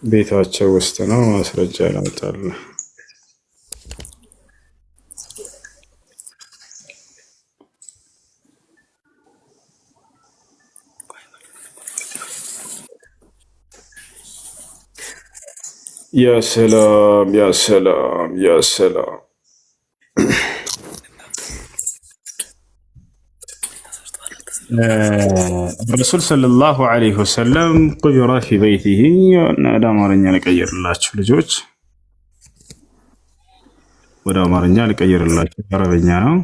ቤታቸው ውስጥ ነው። ማስረጃ ላምጣልህ። ያ ሰላም ያ ሰላም ያ ሰላም። الرسول صلى الله عليه وسلم قبر في بيته. ወደ አማርኛ ልቀይርላችሁ ልጆች፣ ወደ አማርኛ ልቀይርላችሁ። አረበኛ ነው።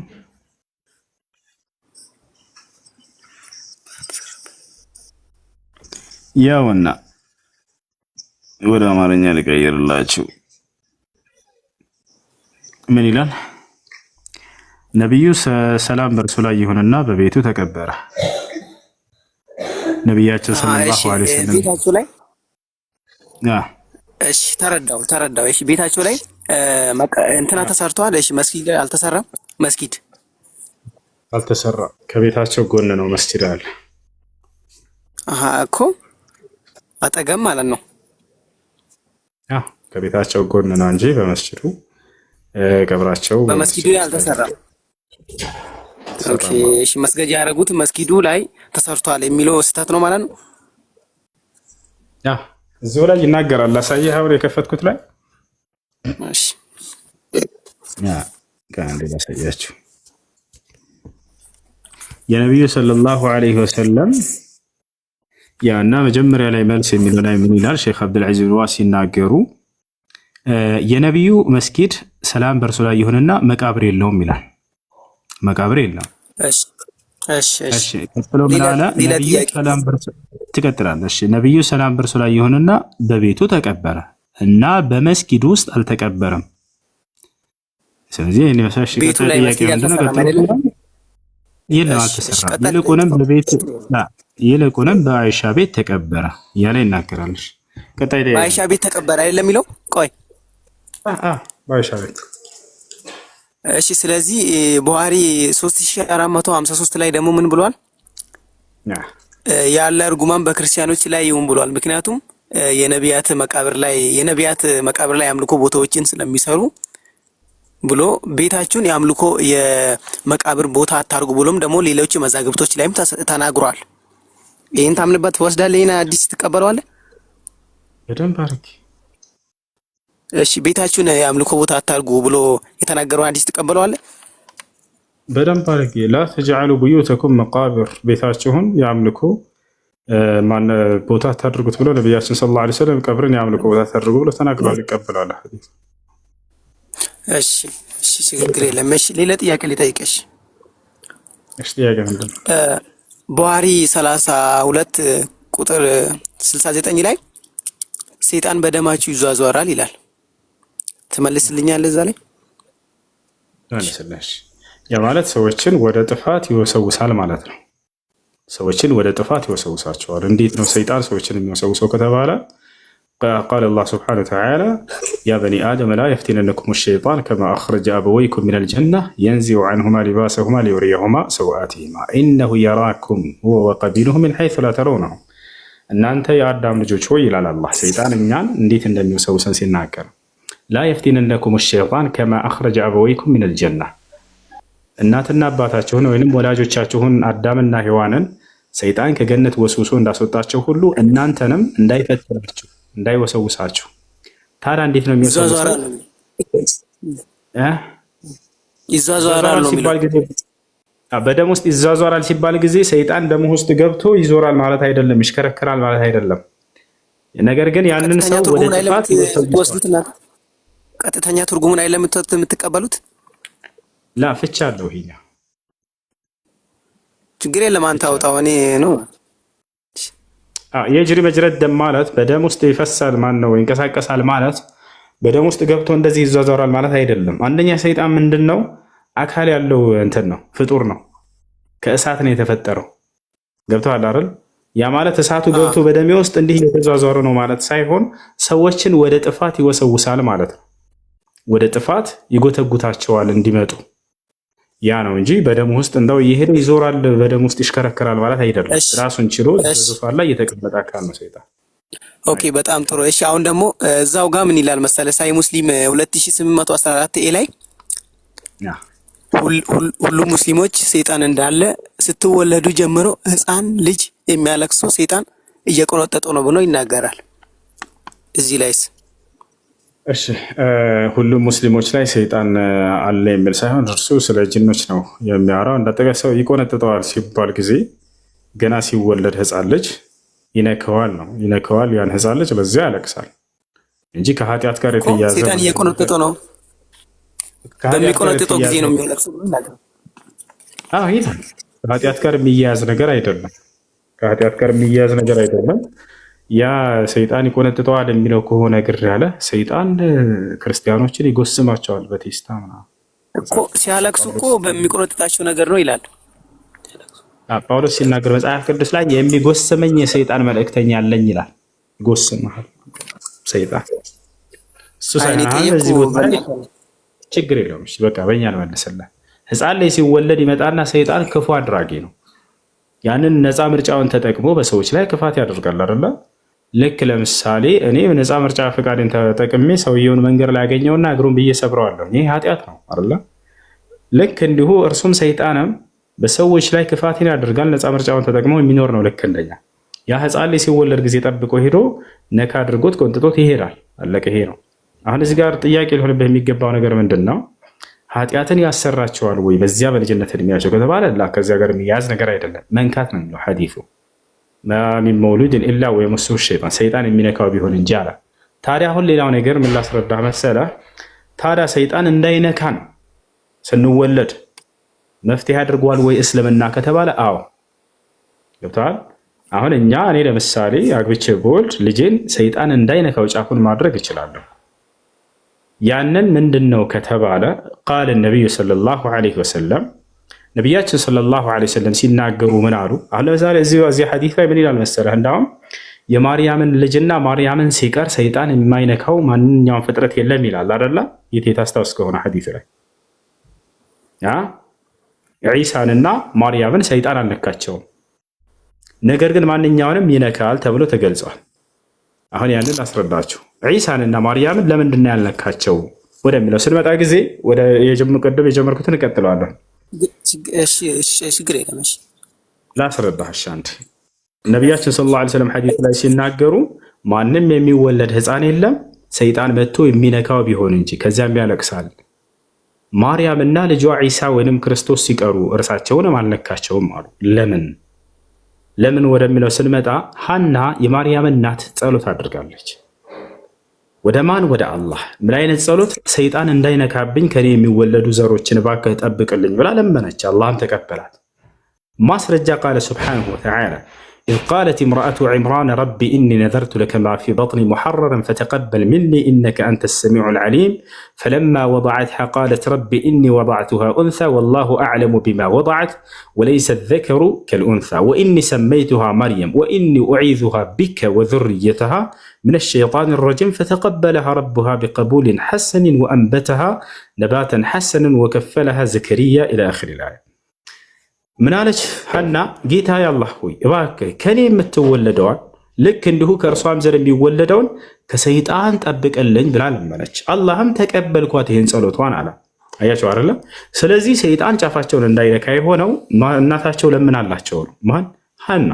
ያውና ወደ አማርኛ ልቀይርላችሁ። ምን ይላል? ነብዩ ሰላም በእርሱ ላይ ይሁንና በቤቱ ተቀበረ። ነብያችን ሰለላሁ ዐለይሂ ወሰለም ቤታቸው ላይ እሺ፣ ተረዳው። እሺ፣ ቤታቸው ላይ እንትና ተሰርቷል። እሺ፣ መስጊድ አልተሰራም። መስጊድ አልተሰራም። ከቤታቸው ጎን ነው መስጊድ አለ። እኮ አጠገም ማለት ነው። ከቤታቸው ጎን ነው እንጂ በመስጊዱ ቀብራቸው በመስጊዱ ላይ አልተሰራም። ኦኬ፣ እሺ፣ መስገጃ ያደረጉት መስጊዱ ላይ ተሰርቷል የሚለው ስህተት ነው ማለት ነው። እዚሁ ላይ ይናገራል። ላሳየህ አሁን የከፈትኩት ላይ እሺ፣ ከአንዴ ላሳያችሁ። የነብዩ ሰለላሁ ዐለይሂ ወሰለም እና መጀመሪያ ላይ መልስ የሚለው ላይ ምን ይላል? ሼክ አብዱልዓዚዝ ብን ባዝ ሲናገሩ የነብዩ መስጊድ ሰላም በእርሱ ላይ ይሁንና መቃብር የለውም ይላል። መቃብር የለም። እሺ ቀጥሎ ምን አለ? ነብዩ ሰላም በእርሱ ትቀጥላለህ። እሺ ነብዩ ሰላም በእርሱ ላይ ይሁንና በቤቱ ተቀበረ እና በመስጊድ ውስጥ አልተቀበረም። ስለዚህ እኔ መሳሽ ቀጥታ ጥያቄ ምንድነው? የለም አልተሰራም። ይልቁንም በአይሻ ቤት ተቀበረ እያለ ይናገራል። ቀጣይ ላይ በአይሻ ቤት ተቀበረ አይደለም የሚለው? ቆይ በአይሻ ቤት። እሺ፣ ስለዚህ ቡሃሪ 3453 ላይ ደግሞ ምን ብሏል? ያለ እርጉማን በክርስቲያኖች ላይ ይሁን ብሏል። ምክንያቱም የነቢያት መቃብር ላይ አምልኮ ቦታዎችን ስለሚሰሩ ብሎ ቤታችሁን የአምልኮ የመቃብር ቦታ አታርጉ ብሎም ደግሞ ሌሎች መዛግብቶች ላይም ተናግሯል። ይሄን ታምንበት ወስዳለህ? ይሄን አዲስ ትቀበለዋለህ? በደንብ አድርጌ። እሺ፣ ቤታችሁን የአምልኮ ቦታ አታርጉ ብሎ የተናገረው አዲስ ትቀበለዋለህ? በደንብ አድርጌ። ላ ተጅዐሉ ቡዩተኩም መቃብር፣ ቤታችሁን የአምልኮ ቦታ አታድርጉት ብሎ ነቢያችን ሰለላሁ ዐለይሂ ወሰለም ቀብርን የአምልኮ ቦታ አታድርጉ ብሎ ተናግሯል። ይቀበላል። እሺ፣ ችግር የለም። እሺ፣ ሌላ ጥያቄ ልጠይቅሽ። እሺ፣ ጥያቄ ምንድን ነው? ቡሃሪ 32 ቁጥር 69 ላይ ሰይጣን በደማችሁ ይዟዟራል ይላል። ትመልስልኛለህ? እዛ ላይ መልስልሽ። ያ ማለት ሰዎችን ወደ ጥፋት ይወሰውሳል ማለት ነው። ሰዎችን ወደ ጥፋት ይወሰውሳቸዋል። እንዴት ነው ሰይጣን ሰዎችን የሚወሰውሰው ከተባለ ቃል አላህ ስብሓነሁ ወተዓላ ያ በኒ አደም ላ የፍቲነነኩም ሸይጣን ከማ አኽረጀ አበወይኩም ሚነል ጀና የንዚዑ ዐንሁማ ሊባሰሁማ ሊዩሪየሁማ ሰውአቲሂማ ኢነሁ የራኩም ሁወ ወቀቢሉሁ ሚን ሐይሱ ላ ተረውነሁ። እናንተ የአዳም ልጆች ሆይ ይላል አላህ ሰይጣን እኛን እንዴት እንደሚወሰውሰን ሲናገር ላ የፍቲነነኩም ሸይጣን ከማ አኽረጀ አበወይኩም ሚነል ጀና፣ እናትና አባታችሁን ወይንም ወላጆቻችሁን አዳምና ሔዋንን ሰይጣን ከገነት ወስውሶ እንዳስወጣቸው ሁሉ እናንተንም እንዳይፈትናችሁ እንዳይወሰውሳችሁ። ታዲያ እንዴት ነው የሚወሰውሰው? ይዟዟራል ሲባል ጊዜ በደም ውስጥ ይዟዟራል ሲባል ጊዜ ሰይጣን ደም ውስጥ ገብቶ ይዞራል ማለት አይደለም፣ ይሽከረከራል ማለት አይደለም። ነገር ግን ያንን ሰው ወደ ጥፋት ይወስዱትና ቀጥተኛ ትርጉሙን አይደለም የምትቀበሉት? ላ ፍቻ አለው። ይሄኛ ችግር የለም አንተ አውጣው። እኔ ነው የጅሪ መጅረት ደም ማለት በደም ውስጥ ይፈሳል ነው ይንቀሳቀሳል ማለት በደም ውስጥ ገብቶ እንደዚህ ይዟዟራል ማለት አይደለም። አንደኛ ሰይጣን ምንድነው? አካል ያለው እንትን ነው፣ ፍጡር ነው። ከእሳት ነው የተፈጠረው። ገብተዋል አይደል? ያ ማለት እሳቱ ገብቶ በደሜ ውስጥ እንዲህ የተዟዟረ ነው ማለት ሳይሆን ሰዎችን ወደ ጥፋት ይወሰውሳል ማለት ነው። ወደ ጥፋት ይጎተጉታቸዋል እንዲመጡ። ያ ነው እንጂ በደም ውስጥ እንደው እየሄደ ይዞራል፣ በደም ውስጥ ይሽከረከራል ማለት አይደለም። ራሱን ችሎ በዙፋን ላይ የተቀመጠ አካል ነው ሰይጣን። ኦኬ በጣም ጥሩ። እሺ አሁን ደግሞ እዛው ጋር ምን ይላል መሰለ ሳይ ሙስሊም 2814 ላይ ሁሉ ሙስሊሞች ሰይጣን እንዳለ ስትወለዱ ጀምሮ ህፃን ልጅ የሚያለቅሱ ሰይጣን እየቆነጠጡ ነው ብሎ ይናገራል። እዚህ ላይስ? እሺ ሁሉም ሙስሊሞች ላይ ሰይጣን አለ የሚል ሳይሆን እርሱ ስለ ጅኖች ነው የሚያወራው። እንዳጠቃላይ ሰው ይቆነጥጠዋል ሲባል ጊዜ ገና ሲወለድ ህፃን ልጅ ይነከዋል ነው ይነከዋል። ያን ህፃን ልጅ ለዚያ ያለቅሳል እንጂ ከኃጢአት ጋር የተያያዘ ሰይጣን እየቆነጠጠ ነው። በሚቆነጥጠው ጊዜ ነው የሚያለቅሰው ይናገራል። አዎ ይሄ ከኃጢአት ጋር የሚያያዝ ነገር አይደለም። ከኃጢአት ጋር የሚያያዝ ነገር አይደለም። ያ ሰይጣን ይቆነጥጠዋል የሚለው ከሆነ ግር ያለ ሰይጣን ክርስቲያኖችን ይጎስማቸዋል በቴስታ ምናምን እኮ ሲያለቅሱ እኮ በሚቆነጥጣቸው ነገር ነው ይላል ጳውሎስ ሲናገር መጽሐፍ ቅዱስ ላይ የሚጎስመኝ የሰይጣን መልእክተኛ አለኝ ይላል። ይጎስማል ሰይጣን እሱ ሳይሆን እዚህ ቦታ ችግር የለውም። እሺ በቃ በእኛ አልመለሰልህ። ህፃን ላይ ሲወለድ ይመጣና ሰይጣን ክፉ አድራጊ ነው። ያንን ነፃ ምርጫውን ተጠቅሞ በሰዎች ላይ ክፋት ያደርጋል አይደለ? ልክ ለምሳሌ እኔ ነፃ ምርጫ ፈቃድን ተጠቅሜ ሰውየውን መንገድ ላይ ያገኘውና እግሩን ብዬ ሰብረዋለሁ። ይህ ኃጢአት ነው አይደለ? ልክ እንዲሁ እርሱም ሰይጣንም በሰዎች ላይ ክፋትን ያደርጋል። ነፃ ምርጫውን ተጠቅሞ የሚኖር ነው ልክ እንደኛ። ያ ህፃን ላይ ሲወለድ ጊዜ ጠብቆ ሄዶ ነካ አድርጎት ቆንጥጦት ይሄዳል። አለቀ። ይሄ ነው። አሁን እዚህ ጋር ጥያቄ ሊሆንብህ የሚገባው ነገር ምንድን ነው? ኃጢአትን ያሰራቸዋል ወይ በዚያ በልጅነት እድሜያቸው ከተባለ ከዚያ ጋር የሚያያዝ ነገር አይደለም። መንካት ነው የሚለው ሐዲሱ። ሚን መውሉድን ኢላ ወየመሱሁ ሸይጣን ሰይጣን የሚነካው ቢሆን እንጂ አለ። ታዲያ አሁን ሌላው ነገር ምን ላስረዳ መሰለ? ታዲያ ሰይጣን እንዳይነካን ስንወለድ መፍትሄ አድርጓል ወይ እስልምና ከተባለ አዎ ገብተዋል። አሁን እኔ ለምሳሌ አግብቼ በወልድ ልጄን ሰይጣን እንዳይነካው ጫፉን ማድረግ እችላለሁ። ያንን ምንድን ነው ከተባለ ቃለ ነቢዩ ሰለላሁ ዐለይሂ ወሰለም ነቢያችን ሰለላሁ ዐለይሂ ወሰለም ሲናገሩ ምን አሉ? አሁን ለምሳሌ እዚህ ሐዲስ ላይ ምን ይላል መሰለህ? እንዳውም የማርያምን ልጅና ማርያምን ሲቀር ሰይጣን የማይነካው ማንኛውም ፍጥረት የለም ይላል አይደለ? የታስታውስ ከሆነ ሐዲስ ላይ ዒሳንና ማርያምን ሰይጣን አልነካቸውም፣ ነገር ግን ማንኛውንም ይነካል ተብሎ ተገልጿል። አሁን ያንን አስረዳችሁ። ዒሳንና ማርያምን ለምንድን ነው ያልነካቸው ወደሚለው ስንመጣ ጊዜ ወደ ቅድም የጀመርኩትን እቀጥለዋለሁ። ላስረዳህ። አንድ ነቢያችን ሰለላሁ ዐለይሂ ወሰለም ሐዲስ ላይ ሲናገሩ ማንም የሚወለድ ህፃን የለም ሰይጣን መጥቶ የሚነካው ቢሆን እንጂ ከዚያም ያለቅሳል። ማርያምና ልጇ ዒሳ ወይንም ክርስቶስ ሲቀሩ እርሳቸውንም አልነካቸውም አሉ። ለምን ወደሚለው ስንመጣ ሐና የማርያም እናት ጸሎት አድርጋለች። ወደ ማን? ወደ አላህ። ምን አይነት ጸሎት? ሰይጣን እንዳይነካብኝ ከኔ የሚወለዱ ዘሮችን እባክህ ጠብቅልኝ ብላ ለመነች። አላህም ተቀበላት። ማስረጃ ቃለ ሱብሓነሁ ወተዓላ إذ قالت امرأة عمران ربي إني نذرت لك ما في بطني محررا فتقبل مني إنك أنت السميع العليم فلما وضعتها قالت ربي إني وضعتها أنثى والله أعلم بما وضعت وليس الذكر كالأنثى وإني سميتها مريم وإني أعيذها بك وذريتها من الشيطان الرجيم فتقبلها ربها بقبول حسن وأنبتها نباتا حسنا وكفلها زكريا إلى آخر الآية. ምናለች ሐና? ጌታ ያላህ ሆይ እባክህ ከኔ የምትወለደዋን ልክ እንዲሁ ከእርሷም ዘር የሚወለደውን ከሰይጣን ጠብቅልኝ ብላ ለመነች። አላህም ተቀበልኳት ይህን ጸሎቷን አለ። አያቸው አይደለም? ስለዚህ ሰይጣን ጫፋቸውን እንዳይነካ የሆነው እናታቸው ለምን አላቸው ነው። ማን? ሐና።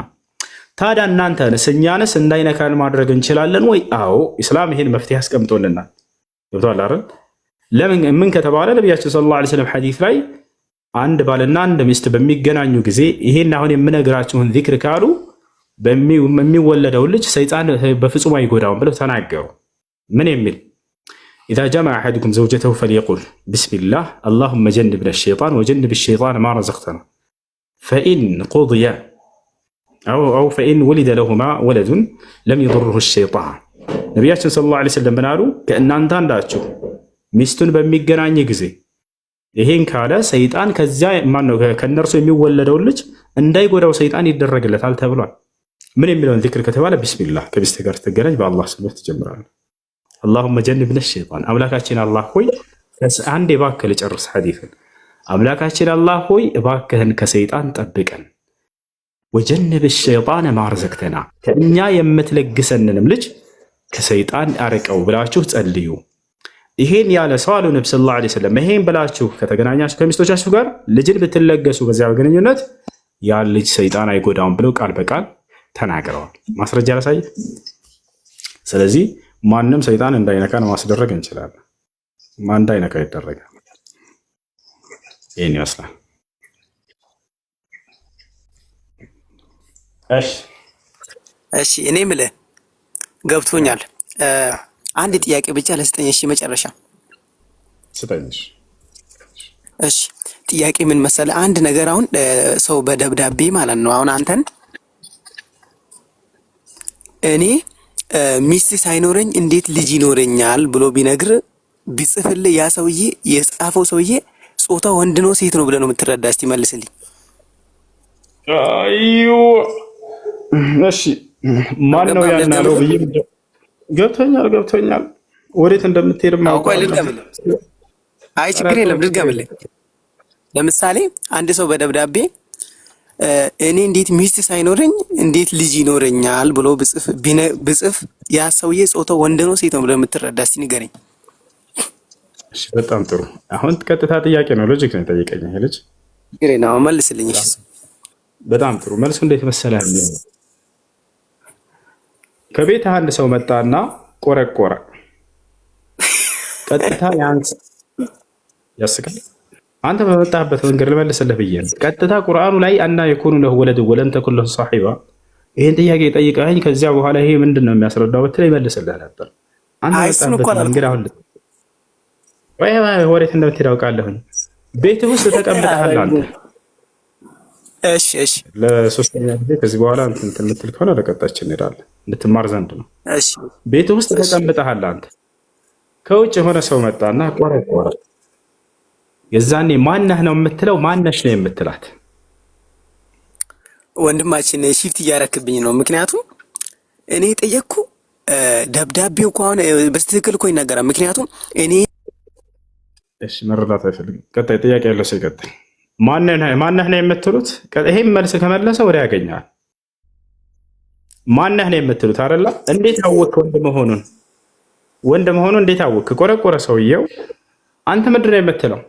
ታዲያ እናንተንስ እኛንስ እንዳይነካን ማድረግ እንችላለን ወይ? አዎ ኢስላም ይሄን መፍትሄ አስቀምጦልናል። ገብቶሃል አይደል? ለምን ምን ከተባለ ነቢያችን ሰለላሁ ዐለይሂ ወሰለም ሐዲስ ላይ አንድ ባልና አንድ ሚስት በሚገናኙ ጊዜ ይሄን አሁን የምነግራችሁን ዚክር ካሉ የሚወለደው ልጅ ሰይጣን በፍጹም አይጎዳውም ብለው ተናገሩ። ምን የሚል? ኢዛ ጀመዐ አሐዱኩም ዘውጀተሁ ፈልየቁል ቢስሚላህ አላሁመ ጀንብና ሸይጣን ወጀንብ ሸይጣን ማ ረዘቅተና ፈኢን ቁድየ አው ፈኢን ወሊደ ለሁማ ወለዱን ለም የضره ሸይጣን። ነቢያችን ሰለላሁ ዐለይሂ ወሰለም ምን አሉ? ከእናንተ አንዳችሁ ሚስቱን በሚገናኝ ጊዜ ይሄን ካለ ሰይጣን ከዚያ ማነው ከነርሱ የሚወለደው ልጅ እንዳይጎዳው ሰይጣን ይደረግለታል ተብሏል። ምን የሚለውን ዚክር ከተባለ ቢስሚላህ ከሚስት ጋር ስትገናኝ በአላህ ስም ትጀምራለህ። አላሁመ ጀንብነ ሸይጣን፣ አምላካችን አላህ ሆይ አንዴ እባክህ ልጨርስ ሐዲስን። አምላካችን አላህ ሆይ እባክህን ከሰይጣን ጠብቀን፣ ወጀንብ ሸይጣን ማርዘቅተና ከእኛ የምትለግሰንንም ልጅ ከሰይጣን አርቀው ብላችሁ ጸልዩ። ይሄን ያለ ሰው አሉ ነብዩ ሰለላሁ ዐለይሂ ወሰለም ይሄን ብላችሁ ከተገናኛችሁ ከሚስቶቻችሁ ጋር ልጅን ብትለገሱ በዚያ በግንኙነት ያ ልጅ ሰይጣን አይጎዳውም ብለው ቃል በቃል ተናግረዋል። ማስረጃ ላሳይ። ስለዚህ ማንም ሰይጣን እንዳይነካን ማስደረግ እንችላለን። ማን እንዳይነካ ይደረጋል። ይሄን ይመስላል። እሺ እኔ የምልህ ገብቶኛል። አንድ ጥያቄ ብቻ ለስጠኝ። እሺ መጨረሻ ስጠኝ። እሺ ጥያቄ ምን መሰለህ? አንድ ነገር አሁን ሰው በደብዳቤ ማለት ነው አሁን አንተን እኔ ሚስት ሳይኖረኝ እንዴት ልጅ ይኖረኛል ብሎ ቢነግር ቢጽፍልህ ያ ሰውዬ የጻፈው ሰውዬ ጾታ ወንድ ነው ሴት ነው ብለህ ነው የምትረዳ? እስቲ መልስልኝ። አዩ እሺ ማን ነው ያን ያለው ብዬ ገብቶኛል። ወዴት እንደምትሄድ ልድገምልህ። አይ ችግር የለም ልድገምልህ። ለምሳሌ አንድ ሰው በደብዳቤ እኔ እንዴት ሚስት ሳይኖረኝ እንዴት ልጅ ይኖረኛል ብሎ ብጽፍ ያ ሰውዬ ጾታው ወንድ ነው ሴት ነው ብለህ የምትረዳ? እስቲ ንገረኝ። እሺ በጣም ጥሩ። አሁን ቀጥታ ጥያቄ ነው፣ ሎጂክ ነው የጠየቀኝ ይሄ ልጅ። ግሬ ነው መልስልኝ። እሺ በጣም ጥሩ። መልሱ እንዴት መሰለህ? ከቤት አንድ ሰው መጣና ቆረቆረ። ቀጥታ ያንስ ያስቀል አንተ በመጣህበት መንገድ ልመልስልህ ብዬ ነው። ቀጥታ ቁርአኑ ላይ አና የኩኑ ለሁ ወለድ ወለም ተኩን ለሁ ሷሂባ ይሄን ጥያቄ ጠይቀኸኝ ከዚያ በኋላ ይሄ ምንድን ነው የሚያስረዳው ብትለኝ ይመልስልህ ነበር። አንተ በመጣህበት መንገድ አሁን ወዴት እንደምትሄድ አውቃለሁኝ። ቤትህ ውስጥ ተቀምጠሃል አንተ። እሺ ለሶስተኛ ጊዜ ከዚህ በኋላ እንትን የምትል ከሆነ ለቀጣችን እንሄዳለን እንድትማር ዘንድ ነው። እሺ ቤትህ ውስጥ ተቀምጠሃል አንተ። ከውጭ የሆነ ሰው መጣና ቆረቆረ። የዛኔ ማነህ ነው የምትለው? ማነሽ ነው የምትላት? ወንድማችን ሺፍት እያረክብኝ ነው። ምክንያቱም እኔ ጠየቅኩ ደብዳቤው ከሆነ በትክክል እኮ ይናገራል። ምክንያቱም እኔ እሺ መረዳት አይፈልግም። ቀጣይ ጥያቄ ያለው ሰው ይቀጥል። ማነህ ነው የምትሉት? ይሄን መልስ ከመለሰ ወደ ያገኛል። ማነህ ነው የምትሉት አይደለ? እንዴት አወቅ ወንድ መሆኑን እንዴት አወቅ? ቆረቆረ ሰውየው። አንተ ምንድን ነው የምትለው?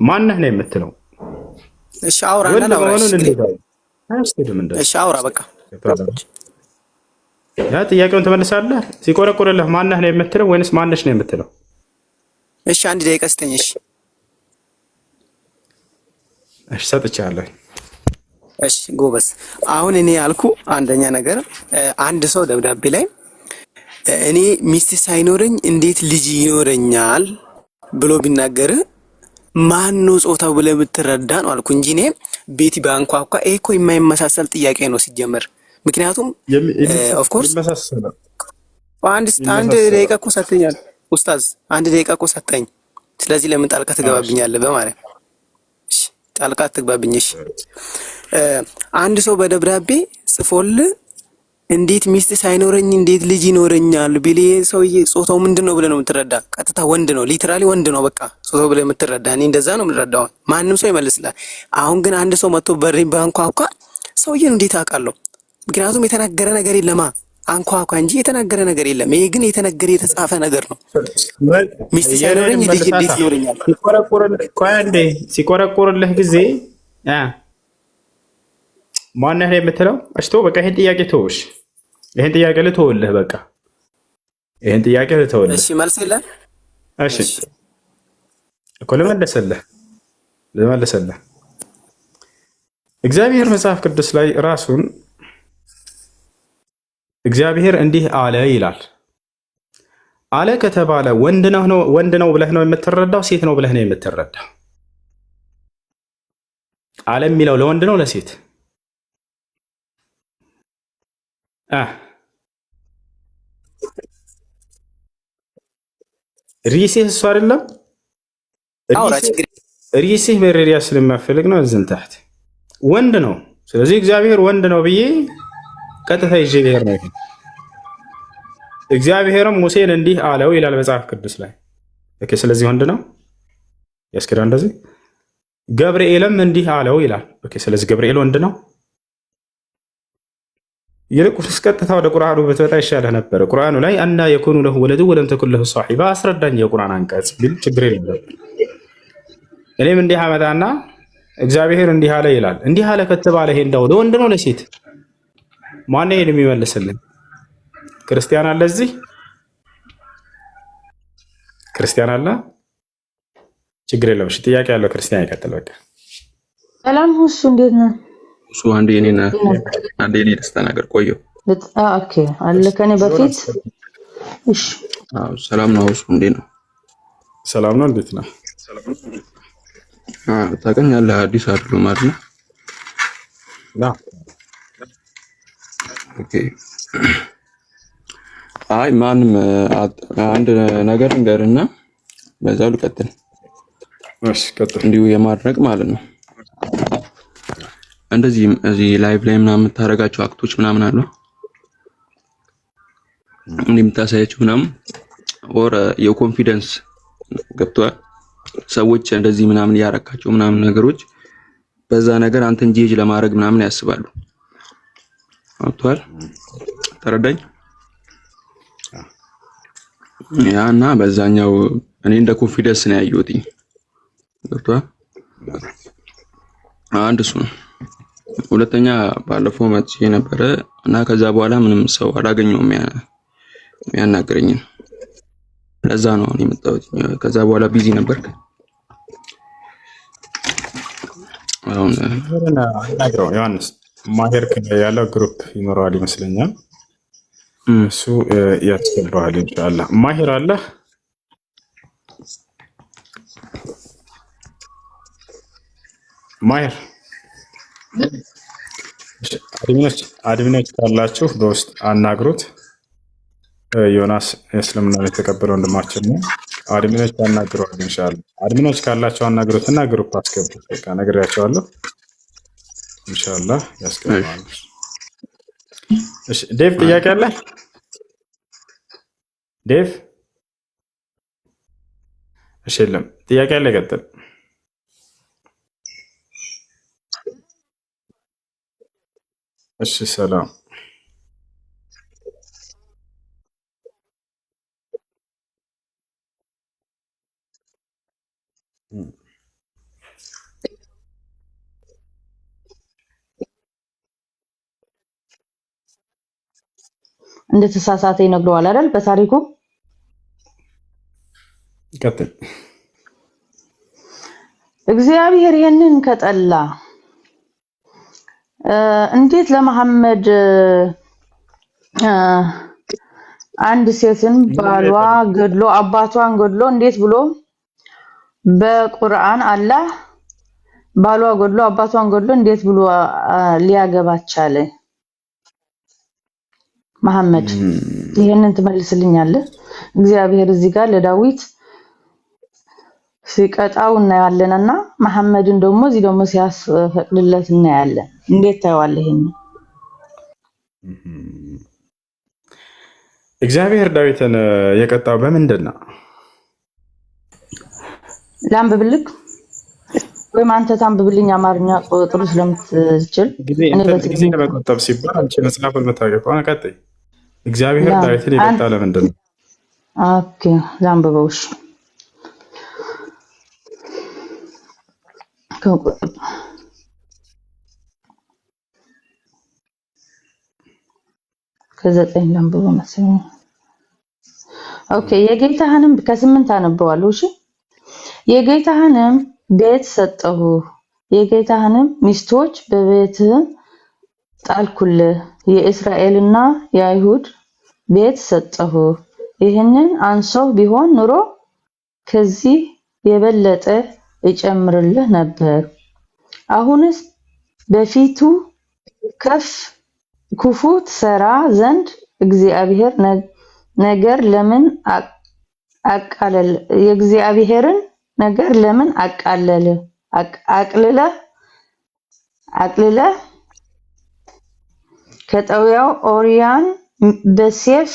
ማነህ ነው የምትለው? እሺ አውራ እና እሺ አውራ በቃ ያ ጥያቄውን ትመልሳለህ። ሲቆረቆርልህ ማነህ ነው የምትለው ወይንስ ማነሽ ነው የምትለው? እሺ አንድ ደቂቃ ስጠኝ። እሺ ሰጥቻለሁ። እሺ ጎበዝ። አሁን እኔ ያልኩ አንደኛ ነገር አንድ ሰው ደብዳቤ ላይ እኔ ሚስት ሳይኖረኝ እንዴት ልጅ ይኖረኛል ብሎ ቢናገር ማን ነው ጾታው ብለህ ብትረዳ ነው አልኩ እንጂ እኔ ቤቲ ባንኳኳ ይሄ እኮ የማይመሳሰል ጥያቄ ነው ሲጀመር። ምክንያቱም ኦፍ ኮርስ አንድ ደቂቃ እኮ ሰጥተኛል ኡስታዝ፣ አንድ ደቂቃ እኮ ሰጠኝ። ስለዚህ ለምን ጣልቃ ትገባብኛለህ በማለት እሺ፣ ጣልቃ አትግባብኝ። እሺ አንድ ሰው በደብዳቤ ጽፎልህ እንዴት ሚስት ሳይኖረኝ እንዴት ልጅ ይኖረኛል ቢል ሰውዬ ጾታው ምንድን ነው ብለህ ነው የምትረዳ? ቀጥታ ወንድ ነው፣ ሊትራሊ ወንድ ነው በቃ ጾታው ብለህ የምትረዳ። እኔ እንደዛ ነው የምንረዳው። ማንም ሰው ይመልስላል። አሁን ግን አንድ ሰው መጥቶ በሬን ባንኳኳ ሰውዬን እንዴት አውቃለሁ? ምክንያቱም የተናገረ ነገር የለማ። አንኳኳ እንጂ የተናገረ ነገር የለም። ይሄ ግን የተነገረ የተጻፈ ነገር ነው። ሚስት ሳይኖረኝ ልጅ እንዴት ይኖረኛል? ሲቆረቆርልህ ጊዜ ማነህ ነው የምትለው? እሽቶ በቃ ይሄን ጥያቄ ተውሽ። ይሄን ጥያቄ ልተውልህ። በቃ ይሄን ጥያቄ ልተውልህ። እሺ መልስ የለም። እሺ እኮ ልመለሰልህ። እግዚአብሔር መጽሐፍ ቅዱስ ላይ ራሱን እግዚአብሔር እንዲህ አለ ይላል። አለ ከተባለ ወንድ ነው ብለህ ነው የምትረዳው? ሴት ነው ብለህ ነው የምትረዳው? አለ የሚለው ለወንድ ነው ለሴት? ሪሲህ እሱ አይደለም። ሪሲህ በሬሪያ ስለማፈልግ ነው። እዝን ታህት ወንድ ነው። ስለዚህ እግዚአብሔር ወንድ ነው ብዬ ቀጥታ ይዤ ብሄር ነው። እግዚአብሔርም ሙሴን እንዲህ አለው ይላል መጽሐፍ ቅዱስ ላይ። ስለዚህ ወንድ ነው ያስከዳ እንደዚህ ገብርኤልም እንዲህ አለው ይላል። ኦኬ ስለዚህ ገብርኤል ወንድ ነው። ይልቁንስ ቀጥታ ወደ ቁርአኑ ብትወጣ ይሻልህ ነበር። ቁርአኑ ላይ አና የኩኑ ለሁ ወለዱ ወለም ተኩን ለሁ ሷሒባ አስረዳኝ የቁርአን አንቀጽ ቢል ችግር የለም። እኔም እንዲህ አመጣና እግዚአብሔር እንዲህ አለ ይላል። እንዲህ አለ ከተባለ ይሄ እንደው ለወንድ ነው ለሴት? ማን ይሄን የሚመልስልን? ክርስቲያን አለ እዚህ? ክርስቲያን አለ? ችግር የለም። እሺ ጥያቄ ያለው ክርስቲያን ይቀጥል። በቃ ሰላም ሁሱ እንዴት ነህ? እሱ አንዴ እኔ ልስተናገር ቆየሁ። ኦኬ አለ ከኔ በፊት እሺ። ሰላም ነው እሱ እንዴት ነው? ሰላም ነው። እንዴት ነው? ታውቀኛለህ? አዲስ አይደለም ማለት ነው። ኦኬ አይ ማንም አንድ ነገር እንገርና በዛው ልቀጥል። እሺ ቀጥል። እንዲሁ የማድረግ ማለት ነው። እንደዚህ እዚህ ላይቭ ላይ ምናምን የምታደርጋቸው አክቶች ምናምን አሉ እንዴ የምታሳያቸው ምናምን ኦር የኮንፊደንስ ገብቷል። ሰዎች እንደዚህ ምናምን ያረካቸው ምናምን ነገሮች በዛ ነገር አንተን ጄጅ ለማድረግ ምናምን ያስባሉ። ገብቷል? ተረዳኝ? ያና በዛኛው እኔ እንደ ኮንፊደንስ ነው ያየሁት። ገብቷል? አንድ እሱ ነው። ሁለተኛ ባለፈው መጥቼ ነበረ እና ከዛ በኋላ ምንም ሰው አላገኘሁም የሚያናገረኝ። ለዛ ነው እኔ የመጣሁት። ከዛ በኋላ ቢዚ ነበርክ። አሁን አናግረው ዮሐንስ ማሄር ያለው ግሩፕ ይኖረዋል ይመስለኛል። እሱ ያስገባዋል ኢንሻአላህ። ማሄር አለ? ማሄር አድሚኖች ካላችሁ በውስጥ አናግሩት። ዮናስ እስልምና የተቀበለ ወንድማችን ነው። አድሚኖች አናግረዋል ኢንሻአላህ። አድሚኖች ካላችሁ አናግሩትና ግሩፕ አስገቡት። በቃ ነግሬያቸዋለሁ። ኢንሻአላህ ያስገባሉ። እሺ ዴቭ ጥያቄ አለ? ዴቭ እሺ የለም ጥያቄ አለ? ቀጥል። እሺ ሰላም እንደተሳሳተ ይነግረዋል አይደል? በታሪኩ ቀጥል። እግዚአብሔር ይሄንን ከጠላ እንዴት ለመሐመድ አንድ ሴትን ባሏ ገድሎ አባቷን ገድሎ እንዴት ብሎ በቁርአን አላህ ባሏ ገድሎ አባቷን ገድሎ እንዴት ብሎ ሊያገባት ቻለ? መሐመድ ይሄንን ትመልስልኛለህ? እግዚአብሔር እዚህ ጋር ለዳዊት ሲቀጣው እናያለንና መሐመድን ደግሞ እዚህ ደግሞ ሲያስፈቅድለት እናያለን። እንዴት ታየዋለህ? ይሄን እግዚአብሔር ዳዊትን የቀጣው በምንድን ነው? ላንብብልክ ወይም አንተ ታንብብልኝ? አማርኛ ጥሩ ስለምትችል ጊዜ ለመቆጠብ ሲባል አንቺ መጽሐፉን መታወቂያ ከሆነ ቀጥይ። እግዚአብሔር ዳዊትን የቀጣው ለምንድን ነው? ኦኬ ላንብበው። እሺ ከዘጠኝ ላንብበው መሰለኝ። ኦኬ የጌታህንም ከስምንት አነበዋለሁ። እሺ የጌታህንም ቤት ሰጠሁ፣ የጌታህንም ሚስቶች በቤትህ ጣልኩልህ። የእስራኤልና የአይሁድ ቤት ሰጠሁ። ይህንን አንሶህ ቢሆን ኑሮ ከዚህ የበለጠ እጨምርልህ ነበር። አሁንስ በፊቱ ክፉ ትሰራ ዘንድ እግዚአብሔር ነገር ለምን የእግዚአብሔርን ነገር ለምን አቅልለህ ከጠውያው ኦርያን በሴፍ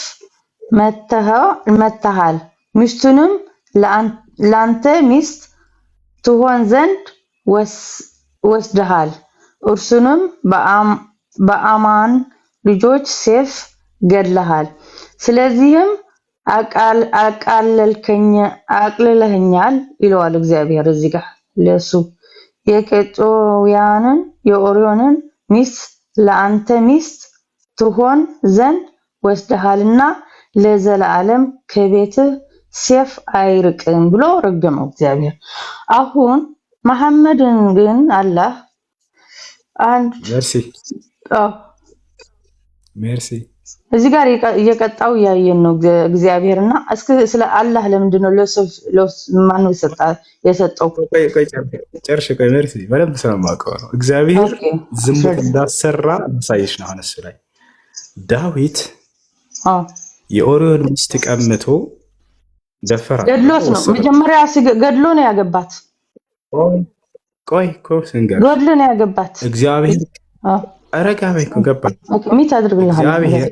መታሃል። ሚስቱንም ለአንተ ሚስት ትሆን ዘንድ ወስደሃል፣ እርሱንም በአማን ልጆች ሰይፍ ገድለሃል። ስለዚህም አቅልለኸኛል ይለዋል እግዚአብሔር እዚህ ጋር ለሱ የኬጢያውያንን የኦርዮንን ሚስት ለአንተ ሚስት ትሆን ዘንድ ወስደሃልና ለዘላለም ከቤትህ ሰይፍ አይርቅም ብሎ ረገመው እግዚአብሔር። አሁን መሐመድን ግን አላህ አንድ ሜርሲ እዚህ ጋር እየቀጣው ያየን ነው እግዚአብሔርና እስኪ ስለ አላህ ለምንድን ነው ለማን የሰጠው? ጨርሽ ቆይ ሜርሲ በደንብ ስለማውቀው ነው። እግዚአብሔር ዝሙት እንዳሰራ ሳይሽ ነው። አነሱ ላይ ዳዊት የኦርዮን ሚስት ቀምቶ ደፈራ ገድሎት ነው። መጀመሪያ ገድሎ ነው ያገባት። ቆይ ስንገር ገድሎ ነው ያገባት እግዚአብሔር አረጋዊ ገባ ሚት አድርግልሃል። እግዚአብሔር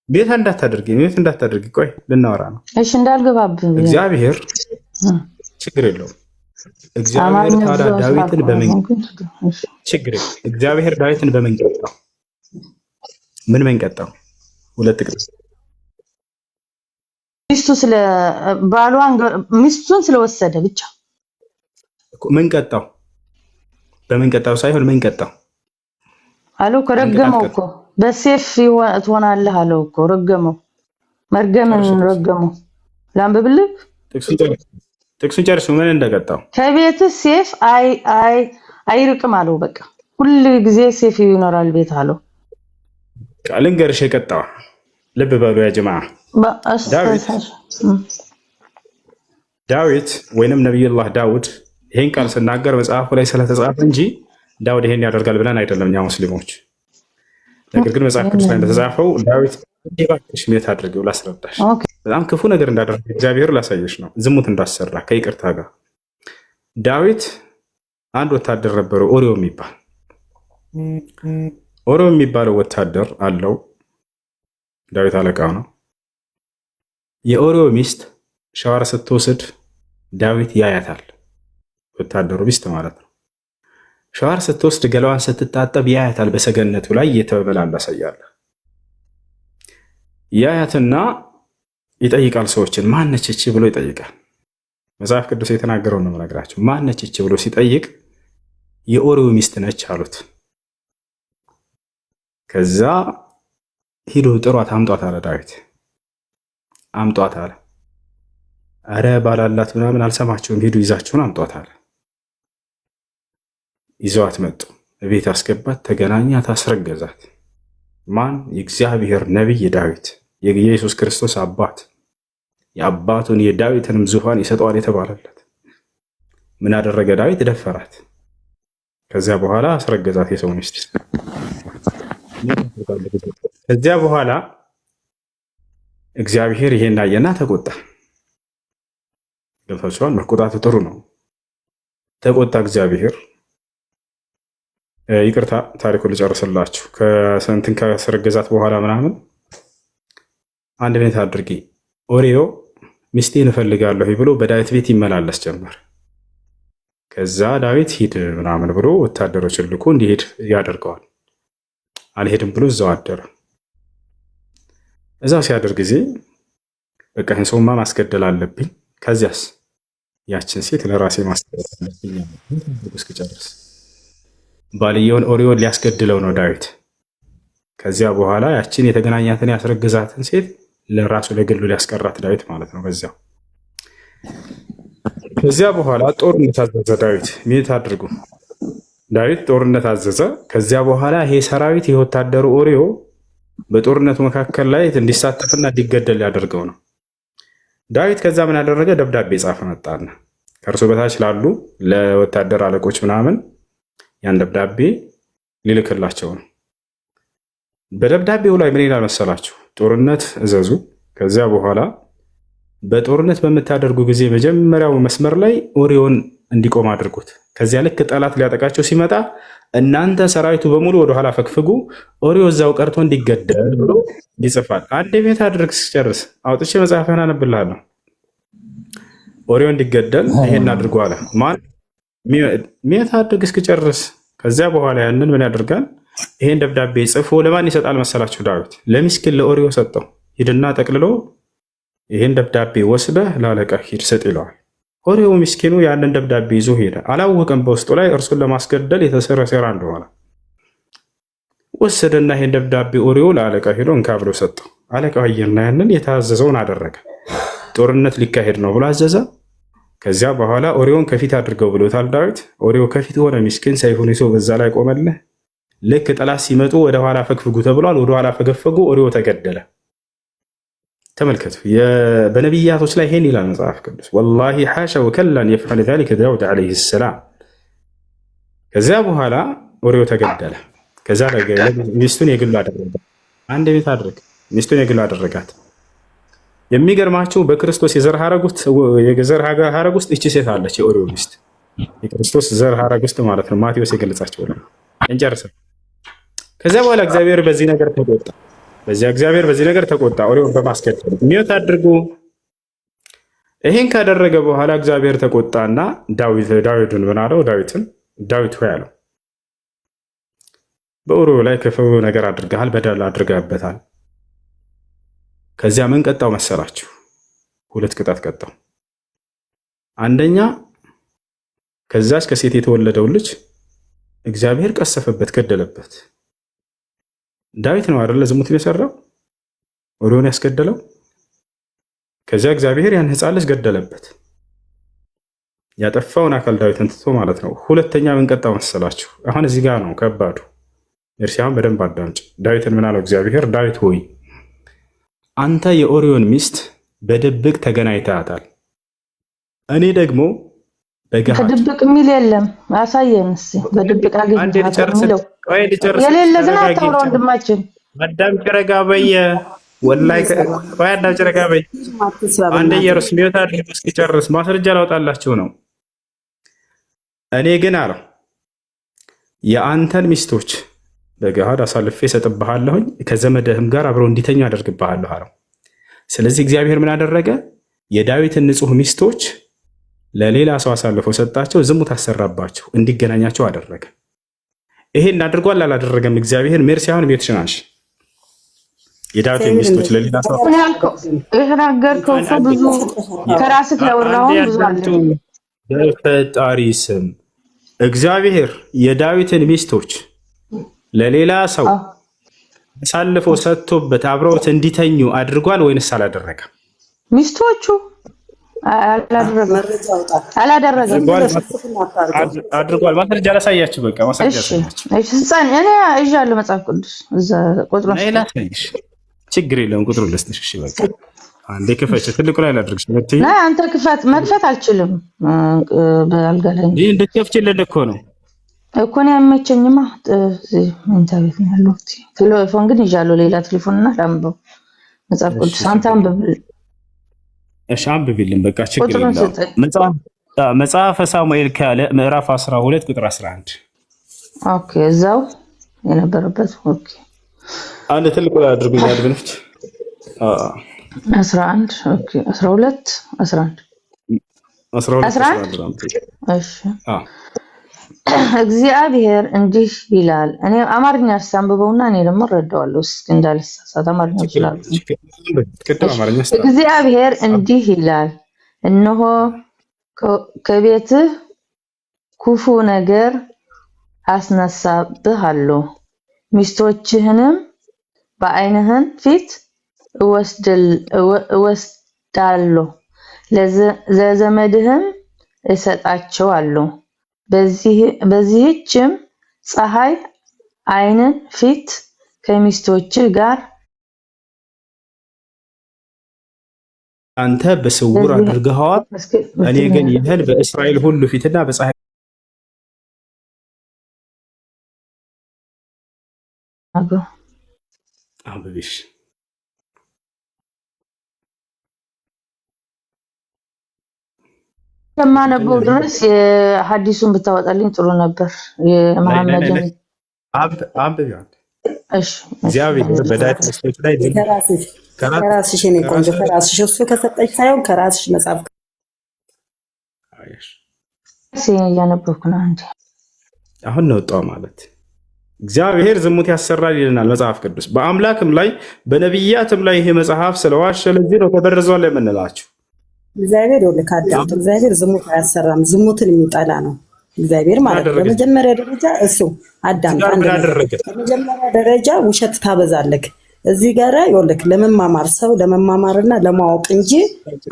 ቤት እንዳታደርጊ ቆይ ልናወራ ነው። እሺ እንዳልገባብህ እግዚአብሔር ችግር የለውም። እግዚአብሔር ታዲያ ዳዊትን በምን ቀጣው? ምን ቀጣው? ሁለት ቅጣት ሚስቱን ስለወሰደ ብቻ ምን ቀጣው? በምን ቀጣው ሳይሆን ምን ቀጣው አለው። ከረገመው እኮ በሰይፍ ትሆናለህ አለው እኮ ረገመው። መርገምን ረገመው። ላንብብልህ ጥቅሱን ጨርሱ። ምን እንደቀጣው ከቤት ሰይፍ አይርቅም አለው። በቃ ሁሉ ጊዜ ሰይፍ ይኖራል ቤት አለው። ቃልን ገርሽ የቀጣው ልብ በሉ ያ ጀማዓ። ዳዊት ወይንም ነብዩላህ ዳውድ ይሄን ቃል ስናገር መጽሐፉ ላይ ስለተጻፈ እንጂ ዳውድ ይሄን ያደርጋል ብለን አይደለም እኛ ሙስሊሞች። ነገር ግን መጽሐፍ ቅዱስ ላይ እንደተጻፈው ዳዊት እንዲባክሽ ሜት አድርገው ላስረዳሽ፣ በጣም ክፉ ነገር እንዳደረገ እግዚአብሔር ላሳየሽ ነው። ዝሙት እንዳሰራ ከይቅርታ ጋር ዳዊት አንድ ወታደር ነበረው፣ ኦሪዮ የሚባል የሚባለው ወታደር አለው። ዳዊት አለቃው ነው። የኦሪዮ ሚስት ሻወር ስትወስድ ዳዊት ያያታል። ወታደሩ ሚስት ማለት ነው። ሻወር ስትወስድ ገላዋን ስትታጠብ ያያታል። በሰገነቱ ላይ እየተበላላሰ ያለ ያያትና ይጠይቃል ሰዎችን። ማነች እቺ ብሎ ይጠይቃል። መጽሐፍ ቅዱስ የተናገረው ነው የምነግራቸው። ማነች እቺ ብሎ ሲጠይቅ የኦሪዮ ሚስት ነች አሉት። ከዛ ሂዶ ጥሯት አምጧት አለ ዳዊት። አምጧት አለ። አረ ባላላት ምናምን አልሰማቸውም። ሂዱ ይዛችሁን አምጧት አለ። ይዘዋት መጡ። ቤት አስገባት፣ ተገናኛት፣ አስረገዛት። ማን? የእግዚአብሔር ነቢይ ዳዊት፣ የኢየሱስ ክርስቶስ አባት፣ የአባቱን የዳዊትንም ዙፋን ይሰጠዋል የተባለለት። ምን አደረገ ዳዊት? ደፈራት። ከዚያ በኋላ አስረገዛት የሰው ሚስት። ከዚያ በኋላ እግዚአብሔር ይሄን አየና ተቆጣ። ገብታችኋል? መቆጣቱ ጥሩ ነው። ተቆጣ እግዚአብሔር። ይቅርታ ታሪኩ ልጨርስላችሁ። ከስንትን ካስረገዛት በኋላ ምናምን አንድ ቤት አድርጌ ኦሪዮ ሚስቴን እፈልጋለሁ ብሎ በዳዊት ቤት ይመላለስ ጀመር። ከዛ ዳዊት ሂድ ምናምን ብሎ ወታደሮችን ልኮ እንዲሄድ ያደርገዋል። አልሄድም ብሎ እዛው አደረ። እዛው ሲያደርግ ጊዜ በቃ ይህን ሰውማ ማስገደል አለብኝ፣ ከዚያስ ያችን ሴት ለራሴ ማስገደል አለብኝ እስክጨርስ። ባልየውን ኦሪዮን ሊያስገድለው ነው ዳዊት። ከዚያ በኋላ ያችን የተገናኛትን ያስረግዛትን ሴት ለራሱ ለግሉ ሊያስቀራት ዳዊት ማለት ነው። ከዚያ በኋላ ጦርነት አዘዘ ዳዊት። ሚት አድርጉ። ዳዊት ጦርነት አዘዘ። ከዚያ በኋላ ይሄ ሰራዊት የወታደሩ ኦሪዮ በጦርነቱ መካከል ላይ እንዲሳተፍና እንዲገደል ያደርገው ነው። ዳዊት ከዛ ምን ያደረገ? ደብዳቤ ጻፈ። መጣና ከእርሱ በታች ላሉ ለወታደር አለቆች ምናምን ያን ደብዳቤ ሊልክላቸው ነው። በደብዳቤው ላይ ምን ይላል መሰላችሁ? ጦርነት እዘዙ። ከዚያ በኋላ በጦርነት በምታደርጉ ጊዜ መጀመሪያው መስመር ላይ ኦሪዮን እንዲቆም አድርጉት። ከዚያ ልክ ጠላት ሊያጠቃቸው ሲመጣ እናንተ ሰራዊቱ በሙሉ ወደኋላ ፈግፍጉ፣ ኦሪዮ እዛው ቀርቶ እንዲገደል ብሎ ይጽፋል። አንድ ቤት አድርግ ስጨርስ አውጥቼ መጽሐፍህን አነብልሃለሁ። ኦሪዮ እንዲገደል ይሄን አድርጎ አለ። ማን? ሚዩት አድርግ እስክጨርስ። ከዚያ በኋላ ያንን ምን ያደርጋል? ይሄን ደብዳቤ ጽፎ ለማን ይሰጣል መሰላችሁ? ዳዊት ለሚስኪን ለኦሪዮ ሰጠው። ሂድና ጠቅልሎ ይሄን ደብዳቤ ወስደህ ላለቃ ሂድ ስጥ ይለዋል። ኦሪዮ ሚስኪኑ ያንን ደብዳቤ ይዞ ሄደ። አላወቀም በውስጡ ላይ እርሱን ለማስገደል የተሰራ ሴራ እንደሆነ። ወሰደና ይሄን ደብዳቤ ኦሪዮ ለአለቃ ሄዶ እንካ ብሎ ሰጠው። አለቃው አየና ያንን የታዘዘውን አደረገ። ጦርነት ሊካሄድ ነው ብሎ አዘዘ። ከዚያ በኋላ ኦሪዮን ከፊት አድርገው ብሎታል ዳዊት። ኦሪዮ ከፊት ሆነ፣ ሚስኪን ሰይፉን ይዞ በዛ ላይ ቆመልህ። ልክ ጠላት ሲመጡ ወደኋላ ፈግፍጉ ተብሏል። ወደኋላ ፈገፈጉ፣ ኦሪዮ ተገደለ። ተመልከቱ፣ በነቢያቶች ላይ ይሄን ይላል መጽሐፍ ቅዱስ። ወላሂ ሓሻ ወከላን የፍዐል ዛሊከ ዳውድ ዓለይሂ ሰላም። ከዚያ በኋላ ኦሪዮ ተገደለ። ከዛ ሚስቱን የግሉ አደረጋት። አንድ ቤት አድርግ፣ ሚስቱን የግሉ አደረጋት። የሚገርማችሁ በክርስቶስ የዘር ሐረግ ውስጥ እቺ ሴት አለች፣ የኦሪዮ ሚስት። የክርስቶስ ዘር ሐረግ ውስጥ ማለት ነው። ማቴዎስ የገለጻቸው ነው። እንጨርስ። ከዚያ በኋላ እግዚአብሔር በዚህ ነገር ተቆጣ። በዚህ ነገር ተቆጣ፣ ኦሪዮን በማስገደል ሚዩት አድርጉ። ይሄን ካደረገ በኋላ እግዚአብሔር ተቆጣና ዳዊትን ምን አለው? ዳዊት ሆይ አለው፣ በኦሪዮ ላይ ክፉ ነገር አድርገሃል፣ በደል አድርገህበታል። ከዚያ ምን ቀጣው መሰላችሁ? 2 ቅጣት ቀጣው። አንደኛ ከዛች ከሴት የተወለደው ልጅ እግዚአብሔር ቀሰፈበት፣ ገደለበት። ዳዊት ነው አይደለ ዝሙትን የሰራው ኦሪዮን ያስገደለው። ከዚያ እግዚአብሔር ያን ሕፃን ልጅ ገደለበት፣ ያጠፋውን አካል ዳዊትን ትቶ ማለት ነው። ሁለተኛ ምን ቀጣው መሰላችሁ? አሁን እዚህ ጋር ነው ከባዱ። እርሲያን በደንብ አዳምጭ። ዳዊትን ምን አለው እግዚአብሔር? ዳዊት ሆይ አንተ የኦሪዮን ሚስት በድብቅ ተገናኝተሃታል፣ እኔ ደግሞ በገሃድ። በድብቅ የሚል የለም፣ አሳየን እስኪ። በድብቅ አገኘሃት የሚለው የሌለ ግን አታውራ ወንድማችን። አዳምጭ፣ ረጋ በየ ወላሂ አዳምጭ፣ ረጋ በይ። አንደ ኢየሩስ ሚዩት አድርግ እስኪጨርስ ማስረጃ ላውጣላችሁ ነው። እኔ ግን አለው የአንተን ሚስቶች በገሃድ አሳልፌ እሰጥብሃለሁኝ፣ ከዘመድህም ጋር አብረው እንዲተኙ አደርግብሃለሁ አለው። ስለዚህ እግዚአብሔር ምን አደረገ? የዳዊትን ንጹሕ ሚስቶች ለሌላ ሰው አሳልፎ ሰጣቸው፣ ዝሙት አሰራባቸው፣ እንዲገናኛቸው አደረገ። ይሄን አድርጓል አላደረገም? እግዚአብሔር ሜርሲ አሁን ቤትሽናሽ የዳዊትን ሚስቶች ለሌላ ሰው የተናገርከው ሰው ብዙ ከራስህ ያወራውን ብዙ አለ። በፈጣሪ ስም እግዚአብሔር የዳዊትን ሚስቶች ለሌላ ሰው አሳልፎ ሰጥቶበት አብረውት እንዲተኙ አድርጓል ወይንስ አላደረገም? ሚስቶቹ አላደረገም። አድርጓል። ማስረጃ ላሳያችሁ። በቃ ማስረጃ ላሳያችሁ። እሺ እኔ ይዣለሁ መጽሐፍ ቅዱስ እዛ ቁጥሩን ላሳይሽ። ችግር የለውም ቁጥሩን ልስጥሽ። እሺ በቃ አንዴ ክፈች። ትልቁ ላይ ላድርግሽ። ናይ አንተ መክፈት አልችልም። በአልጋ ላይ እንድትከፍችልን እኮ ነው እኮ ነው ያመቸኝማ። እንታ ቤት ነው ያለው። ቴሌፎን ግን ይዣለሁ፣ ሌላ ቴሌፎንና ላምበው መጽሐፍ ቅዱስ አንተ አንብብል። እሺ አንብብልን በቃ ችግር የለውም። መጽሐፈ ሳሙኤል ካለ ምዕራፍ 12 ቁጥር 11። ኦኬ እዛው የነበረበት። ኦኬ አንድ ትልቁ ላይ አድርጉኝ። አድብነች 11 ኦኬ 12 11 እሺ እግዚአብሔር እንዲህ ይላል። እኔ አማርኛ አስተንብበውና እኔ ደግሞ እረዳዋለሁ እስኪ እንዳልሳሳት። አማርኛ ይችላል። እግዚአብሔር እንዲህ ይላል፣ እነሆ ከቤትህ ክፉ ነገር አስነሳብሃለሁ፣ ሚስቶችህንም በዓይንህን ፊት እወስዳለሁ፣ ለዘመድህም እሰጣቸዋለሁ። በዚህችም ፀሐይ ዓይንን ፊት ከሚስቶች ጋር አንተ በስውር አድርገኸዋል፣ እኔ ግን ይህን በእስራኤል ሁሉ ፊትና በፀሐይ አንብቢሽ ከማነበው ድረስ የሐዲሱን ብታወጣልኝ ጥሩ ነበር። የመሐመድን አንብቢዋል። እሺ እግዚአብሔር በዳዊት ሚስቶች ላይ ከራስሽ እኔ ቆንጆ ከራስሽ እሱ ከሰጠች ሳይሆን ከራስሽ መጽሐፍ እያነበብኩ ነው እንዴ? አሁን ነው ወጣው ማለት እግዚአብሔር ዝሙት ያሰራል ይለናል መጽሐፍ ቅዱስ። በአምላክም ላይ በነቢያትም ላይ ይሄ መጽሐፍ ስለዋሸ ለዚህ ነው ተበርዟል የምንላችሁ። እግዚአብሔር ይልካ አዳምጥ። እግዚአብሔር ዝሙት አያሰራም፣ ዝሙትን የሚጠላ ነው እግዚአብሔር ማለት ነው። በመጀመሪያ ደረጃ እሱ አዳምጥ። በመጀመሪያ ደረጃ ውሸት ታበዛለህ። እዚህ ጋር ይኸውልህ ለመማማር ሰው ለመማማርና ለማወቅ እንጂ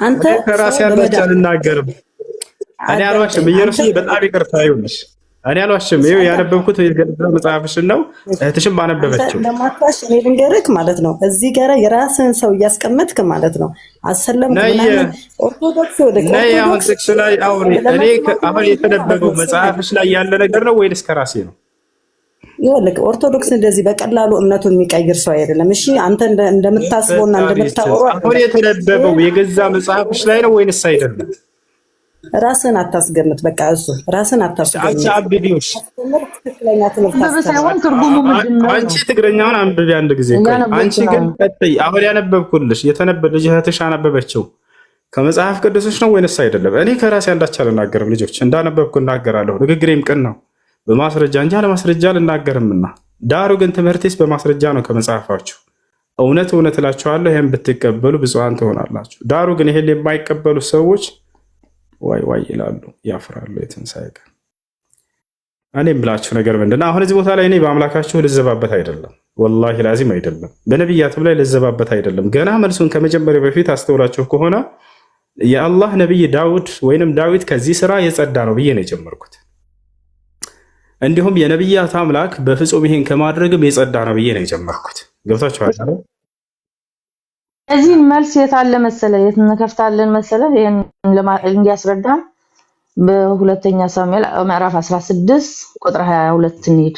አንተ ከራሴ ያለች አልናገርም። እኔ አልዋሽም። ኢየሩስ በጣም ይቅርታ ይሁንሽ። እኔ አልዋሽም። ይኸው ያነበብኩት መጽሐፍሽን ነው። እህትሽም ባነበበችው ለማታሽ እኔ ልንገርህ ማለት ነው። እዚህ ጋር የራስህን ሰው እያስቀመጥክ ማለት ነው። አሰለም ምናምን ኦርቶዶክስ ነይ። አሁን ጥቅስ ላይ አሁን እኔ አሁን የተነበበው መጽሐፍሽ ላይ ያለ ነገር ነው ወይስ ከራሴ ነው? ይኸውልህ ኦርቶዶክስ እንደዚህ በቀላሉ እምነቱን የሚቀይር ሰው አይደለም። እሺ አንተ እንደምታስበውና እንደምታወራው አሁን የተነበበው የገዛ መጽሐፍሽ ላይ ነው ወይስ አይደለም? ራስን አታስገምት። በቃ እሱ ራስን አታስገምት። ትክክለኛ አንቺ ትግረኛውን አንብቢ አንድ ጊዜ። አንቺ ግን ቀጥይ። አሁን ያነበብኩልሽ ልጅ እህትሽ አነበበችው ከመጽሐፍ ቅዱስሽ ነው ወይስ አይደለም? እኔ ከራሴ አንዳች አልናገርም። ልጆች እንዳነበብኩ እናገራለሁ። ንግግሬም ቅን ነው በማስረጃ እንጂ አለማስረጃ አልናገርምና። ዳሩ ግን ትምህርቴስ በማስረጃ ነው ከመጽሐፋችሁ። እውነት እውነት እላችኋለሁ ይህን ብትቀበሉ ብፁዓን ትሆናላችሁ። ዳሩ ግን ይሄን የማይቀበሉ ሰዎች ዋይ ዋይ ይላሉ፣ ያፍራሉ። የትንሣኤ ቀን እኔም ብላችሁ ነገር ምንድነው? አሁን እዚህ ቦታ ላይ እኔ በአምላካችሁ ልዘባበት አይደለም፣ ወላሂ ላዚም አይደለም። በነቢያትም ላይ ልዘባበት አይደለም። ገና መልሱን ከመጀመሪያ በፊት አስተውላችሁ ከሆነ የአላህ ነቢይ ዳዊት ወይንም ዳዊት ከዚህ ስራ የጸዳ ነው ብዬ ነው የጀመርኩት። እንዲሁም የነቢያት አምላክ በፍጹም ይሄን ከማድረግም የጸዳ ነው ብዬ ነው የጀመርኩት። ገብታችኋል? እዚህን መልስ የት አለ መሰለ፣ የት እንከፍታለን መሰለ፣ ይሄን እንዲያስረዳን በሁለተኛ ሳሙኤል ምዕራፍ 16 ቁጥር 22 እንሂድ።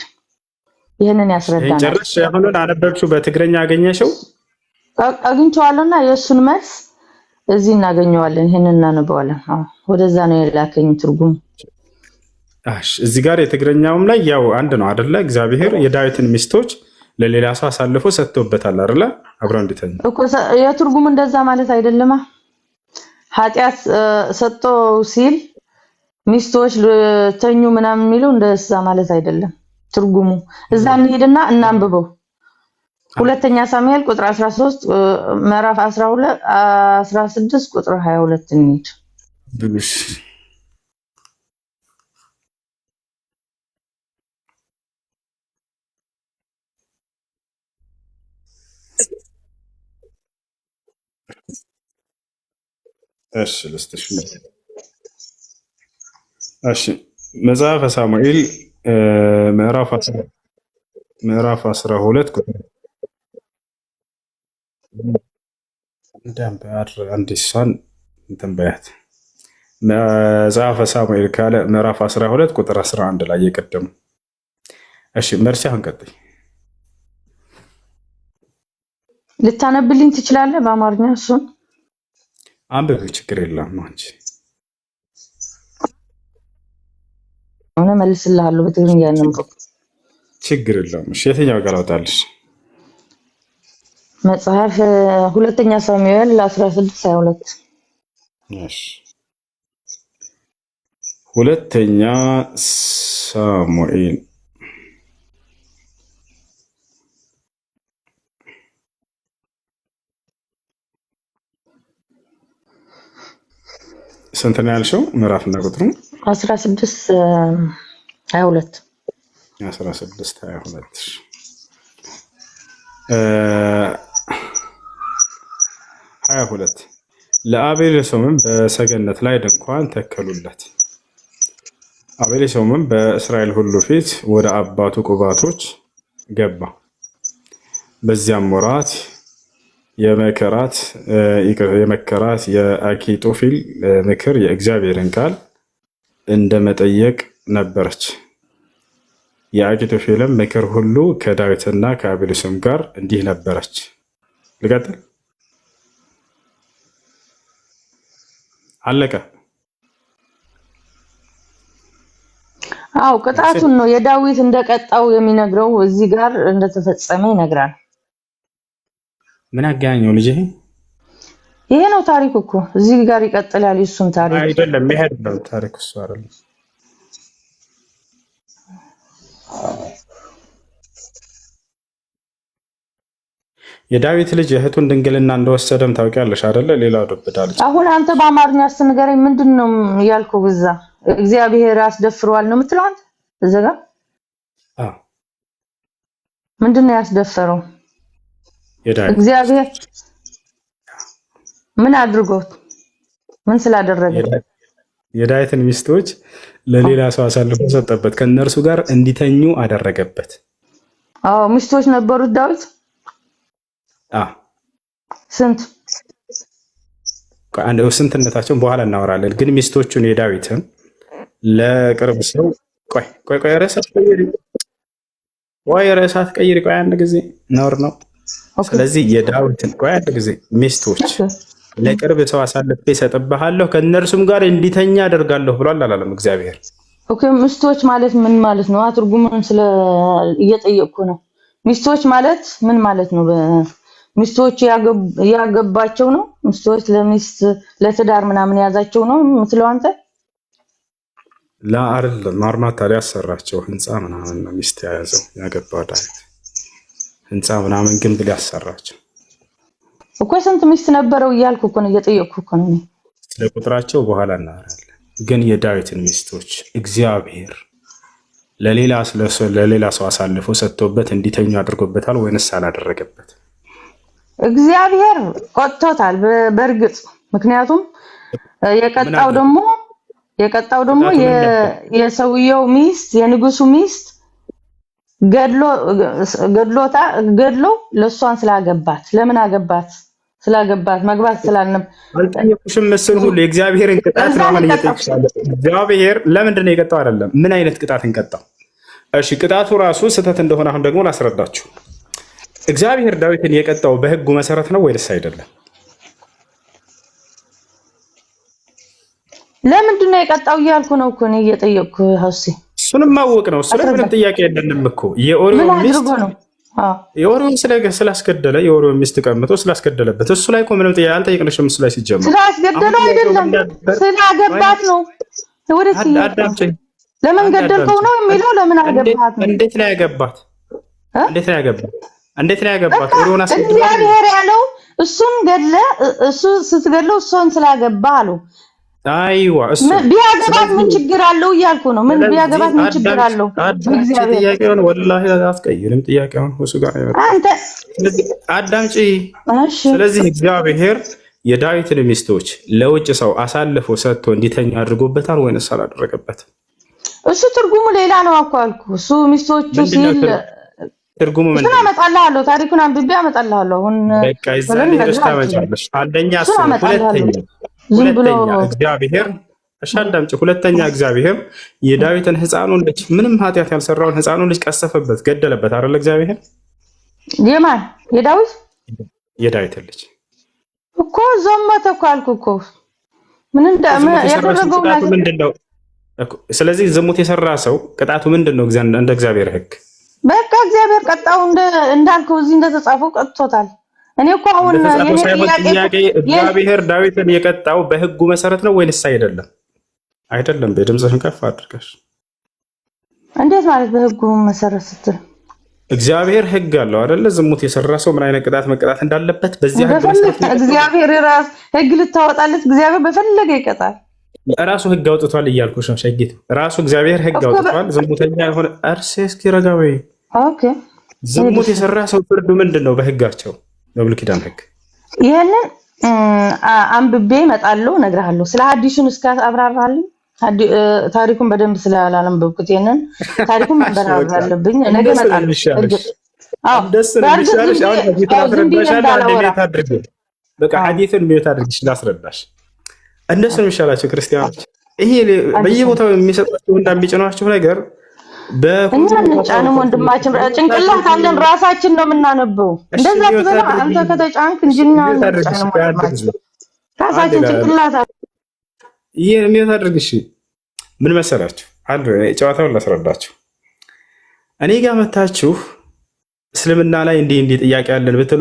ይሄንን ያስረዳናል። ጨርሽ አሁን አነበብሽው? በትግረኛ አገኘሽው? አግኝቼዋለሁና የእሱን መልስ እዚህ እናገኘዋለን። ይሄንን እናነበዋለን። ወደዛ ነው የላከኝ ትርጉም። እዚህ ጋር የትግረኛውም ላይ ያው አንድ ነው አይደለ? እግዚአብሔር የዳዊትን ሚስቶች ለሌላ ሰው አሳልፎ ሰጥቶበታል አይደለ? አብረው እንዲተኙ እኮ የትርጉም እንደዛ ማለት አይደለማ። ኃጢአት ሰጥቶ ሲል ሚስቶች ተኙ ምናምን የሚለው እንደዛ ማለት አይደለም ትርጉሙ። እዛ እንሄድና እናንብበው። ሁለተኛ ሳሙኤል ቁጥር 13 ምዕራፍ 16 ቁጥር 22 እንሂድ። እሺ ልስጥሽ። እሺ መጽሐፈ ሳሙኤል ምዕራፍ 12 ቁጥር አንዲሳን እንተንበያት መጽሐፈ ሳሙኤል ካለ ምዕራፍ 12 ቁጥር 11 ላይ የቀደሙ። እሺ መርሲ አሁን ቀጥይ። ልታነብልኝ ትችላለህ በአማርኛ? እሱን አንብብ፣ ችግር የለም። አንቺ እኔ መልስልሃለሁ በትግርኛ ያንብብ፣ ችግር የለም። እሺ የትኛው ቃል አውጣልሽ? መጽሐፍ ሁለተኛ ሳሙኤል 16:22። እሺ ሁለተኛ ሳሙኤል ስንት ነው ያልሽው? ምዕራፍና ቁጥሩ 16:22 16:22 22 ለአቤልሶምም በሰገነት ላይ ድንኳን ተከሉለት። አቤልሶምም በእስራኤል ሁሉ ፊት ወደ አባቱ ቁባቶች ገባ። በዚያም ወራት የመከራት የአኪጦፌል ምክር የእግዚአብሔርን ቃል እንደ መጠየቅ ነበረች። የአኪጦፌልም ምክር ሁሉ ከዳዊትና ከአቤልሶም ጋር እንዲህ ነበረች። ልቀጥል? አለቀ። አው ቅጣቱን ነው የዳዊት እንደቀጣው የሚነግረው፣ እዚህ ጋር እንደተፈጸመ ይነግራል። ምን አገናኘው ልጅ? ይሄ ነው ታሪክ እኮ እዚህ ጋር ይቀጥላል። እሱም ታሪክ አይደለም፣ ይሄድ ነው ታሪክ እሱ አይደለም። የዳዊት ልጅ እህቱን ድንግልና እንደወሰደም ታውቂያለሽ አይደለ? ሌላው ዱብዳል። አሁን አንተ በአማርኛ ስትነግረኝ ምንድነው ያልከው? እዛ እግዚአብሔር አስደፍሯል ነው የምትለው አንተ እዛ ጋር? አዎ። ምንድነው ያስደፈረው? የዳዊት እግዚአብሔር ምን አድርጎት? ምን ስላደረገ? የዳዊትን ሚስቶች ለሌላ ሰው አሳልፎ ሰጠበት፣ ከነርሱ ጋር እንዲተኙ አደረገበት። አዎ ሚስቶች ነበሩት ዳዊት? አዎ። ስንት? ስንትነታቸውን በኋላ እናወራለን። ግን ሚስቶቹን የዳዊትን ለቅርብ ሰው ቆይ ርዕሳት ቀይሪ። ቆይ አንድ ጊዜ ነውር ነው። ስለዚህ የዳዊትን አንድ ጊዜ ሚስቶች ለቅርብ ሰው አሳልፌ እሰጥብሃለሁ ከእነርሱም ጋር እንዲተኛ አደርጋለሁ ብሏል አላለም እግዚአብሔር? ኦኬ ሚስቶች ማለት ምን ማለት ነው? አትርጉሙን ስለ እየጠየቅኩ ነው። ሚስቶች ማለት ምን ማለት ነው? ሚስቶች ያገባቸው ነው? ሚስቶች ለሚስት ለትዳር ምናምን ያዛቸው ነው የምትለው አንተ? አይደለም። ማርማታ ላይ ያሰራቸው ህንፃ ምናምን ነው ሚስት ያያዘው ያገባው ዳዊት። ህንፃ ምናምን ግንብ ሊያሰራቸው እኮ ስንት ሚስት ነበረው እያልኩ እኮ ነው እየጠየቅኩ እኮ ነው። ስለ ቁጥራቸው በኋላ እናወራለን። ግን የዳዊትን ሚስቶች እግዚአብሔር ለሌላ ሰው አሳልፎ ሰጥቶበት እንዲተኙ አድርጎበታል ወይንስ አላደረገበት? እግዚአብሔር ቆጥቶታል በእርግጥ። ምክንያም የቀጣው ደግሞ የሰውየው ሚስት የንጉሱ ሚስት ገድሎ ለሷን ስላገባት። ለምን አገባት? ስላገባት መግባት ስላልነበር አልጠየቁሽም መሰል ሁሉ የእግዚአብሔርን ቅጣት ነው ማለት እየጠየቅሻለሁ። እግዚአብሔር ለምንድን ነው የቀጣው? አይደለም ምን አይነት ቅጣት እንቀጣው? እሺ ቅጣቱ ራሱ ስህተት እንደሆነ አሁን ደግሞ ላስረዳችሁ። እግዚአብሔር ዳዊትን የቀጣው በህጉ መሰረት ነው ወይስ አይደለም? ለምንድን ነው የቀጣው እያልኩ ነው እኮ ነው እየጠየቅኩ ሀውሲ። እሱንም ማወቅ ነው። እሱ ምንም ጥያቄ የለንም እኮ የኦሪዮን ሚስት የኦሪዮን ስላስገደለ የኦሪዮን ሚስት ቀምቶ ስላስገደለበት እሱ ላይ እኮ ምንም ጥያቄ አልጠየቅንሽም። እሱ ላይ ሲጀምር ስላስገደለው አይደለም ስላገባት ነው። አዳምጪኝ። ለምን ገደልከው ነው የሚለው? ለምን አገባት ነው? እንዴት ነው ያገባት? እንዴት ነው ያገባት? ኦሪዮን አስገደለ። እግዚአብሔር ያለው እሱን ገድለ እሱ ስትገድለው እሷን ስላገባ አለው። አይዋ እሱ ቢያገባት ምን ችግር አለው እያልኩ ነው። ምን ቢያገባት ምን ችግር አለው? ጥያቄውን ወላሂ አትቀይርም። ጥያቄውን እሱ ጋር አንተ አዳምጪ። ስለዚህ እግዚአብሔር የዳዊትን ሚስቶች ለውጭ ሰው አሳልፎ ሰጥቶ እንዲተኛ አድርጎበታል ወይንስ አላደረገበትም? እሱ ትርጉሙ ሌላ ነው እኮ አልኩ። እሱ ሚስቶቹ ሲል ትርጉሙ ምን ነው? አመጣልሃለሁ፣ ታሪኩን አንብቤ አመጣልሃለሁ። አሁን በቃ ይዛኔ ተመጫለሽ። አንደኛ እሱ፣ ሁለተኛ እግዚአብሔር አዳምጪ። ሁለተኛ እግዚአብሔር የዳዊትን ሕፃኑን ልጅ ምንም ኃጢአት ያልሰራውን ሕፃኑን ልጅ ቀሰፈበት፣ ገደለበት አይደል? እግዚአብሔር የማን የዳዊት ልጅ እኮ ዘመተ እኮ አልኩ እኮ ምን ያደረገው ምንድነው? ስለዚህ ዝሙት የሰራ ሰው ቅጣቱ ምንድነው? እንደ እግዚአብሔር ሕግ በቃ እግዚአብሔር ቀጣው እንዳልከው እዚህ እንደተጻፈው ቀጥቶታል። እኔ እኮ አሁን ጥያቄ እግዚአብሔር ዳዊትን የቀጣው በሕጉ መሰረት ነው ወይንስ አይደለም? አይደለም። በድምፅህን ከፍ አድርገሽ እንዴት ማለት በሕጉ መሰረት ስትል እግዚአብሔር ሕግ አለው አይደለ? ዝሙት የሰራ ሰው ምን አይነት ቅጣት መቀጣት እንዳለበት በዚህ ሕግ መሰረት እግዚአብሔር ራስ ሕግ ልታወጣለት እግዚአብሔር በፈለገ ይቀጣል። ራሱ ሕግ አውጥቷል እያልኩሽ ነው ሸጊት። ራሱ እግዚአብሔር ሕግ አውጥቷል። ዝሙተኛ የሆነ እስኪ ረጋ በይ። ኦኬ ዝሙት የሰራ ሰው ፍርዱ ምንድን ነው በሕጋቸው? በብሉይ ኪዳን ሕግ ይሄንን አንብቤ እመጣለሁ፣ እነግርሃለሁ። ስለ ሐዲሱን እስከ አብራራልኝ። ታሪኩን በደንብ ስላላነበብኩት ይሄንን ታሪኩን ማብራራት አለብኝ። ነገ እመጣለሁ። በቃ ሐዲስን ሚዩት አድርግሽ ላስረዳሽ። እንደሱ ነው የሚሻላቸው ክርስቲያኖች። ይሄ በየቦታው የሚሰጣቸው እንደሚጭኗቸው ነገር በቁንጫንም ወንድማችን ጭንቅላት አለን፣ ራሳችን ነው የምናነበው። እንደዛ ትበላ አንተ ከተጫንክ እንጂና ራሳችን ጭንቅላት አለ። ይሄ የሚወት አድርግሽ ምን መሰላችሁ? አንድ ጨዋታውን ላስረዳችሁ። እኔ ጋር መታችሁ እስልምና ላይ እንዲህ ጥያቄ ያለን ብትሉ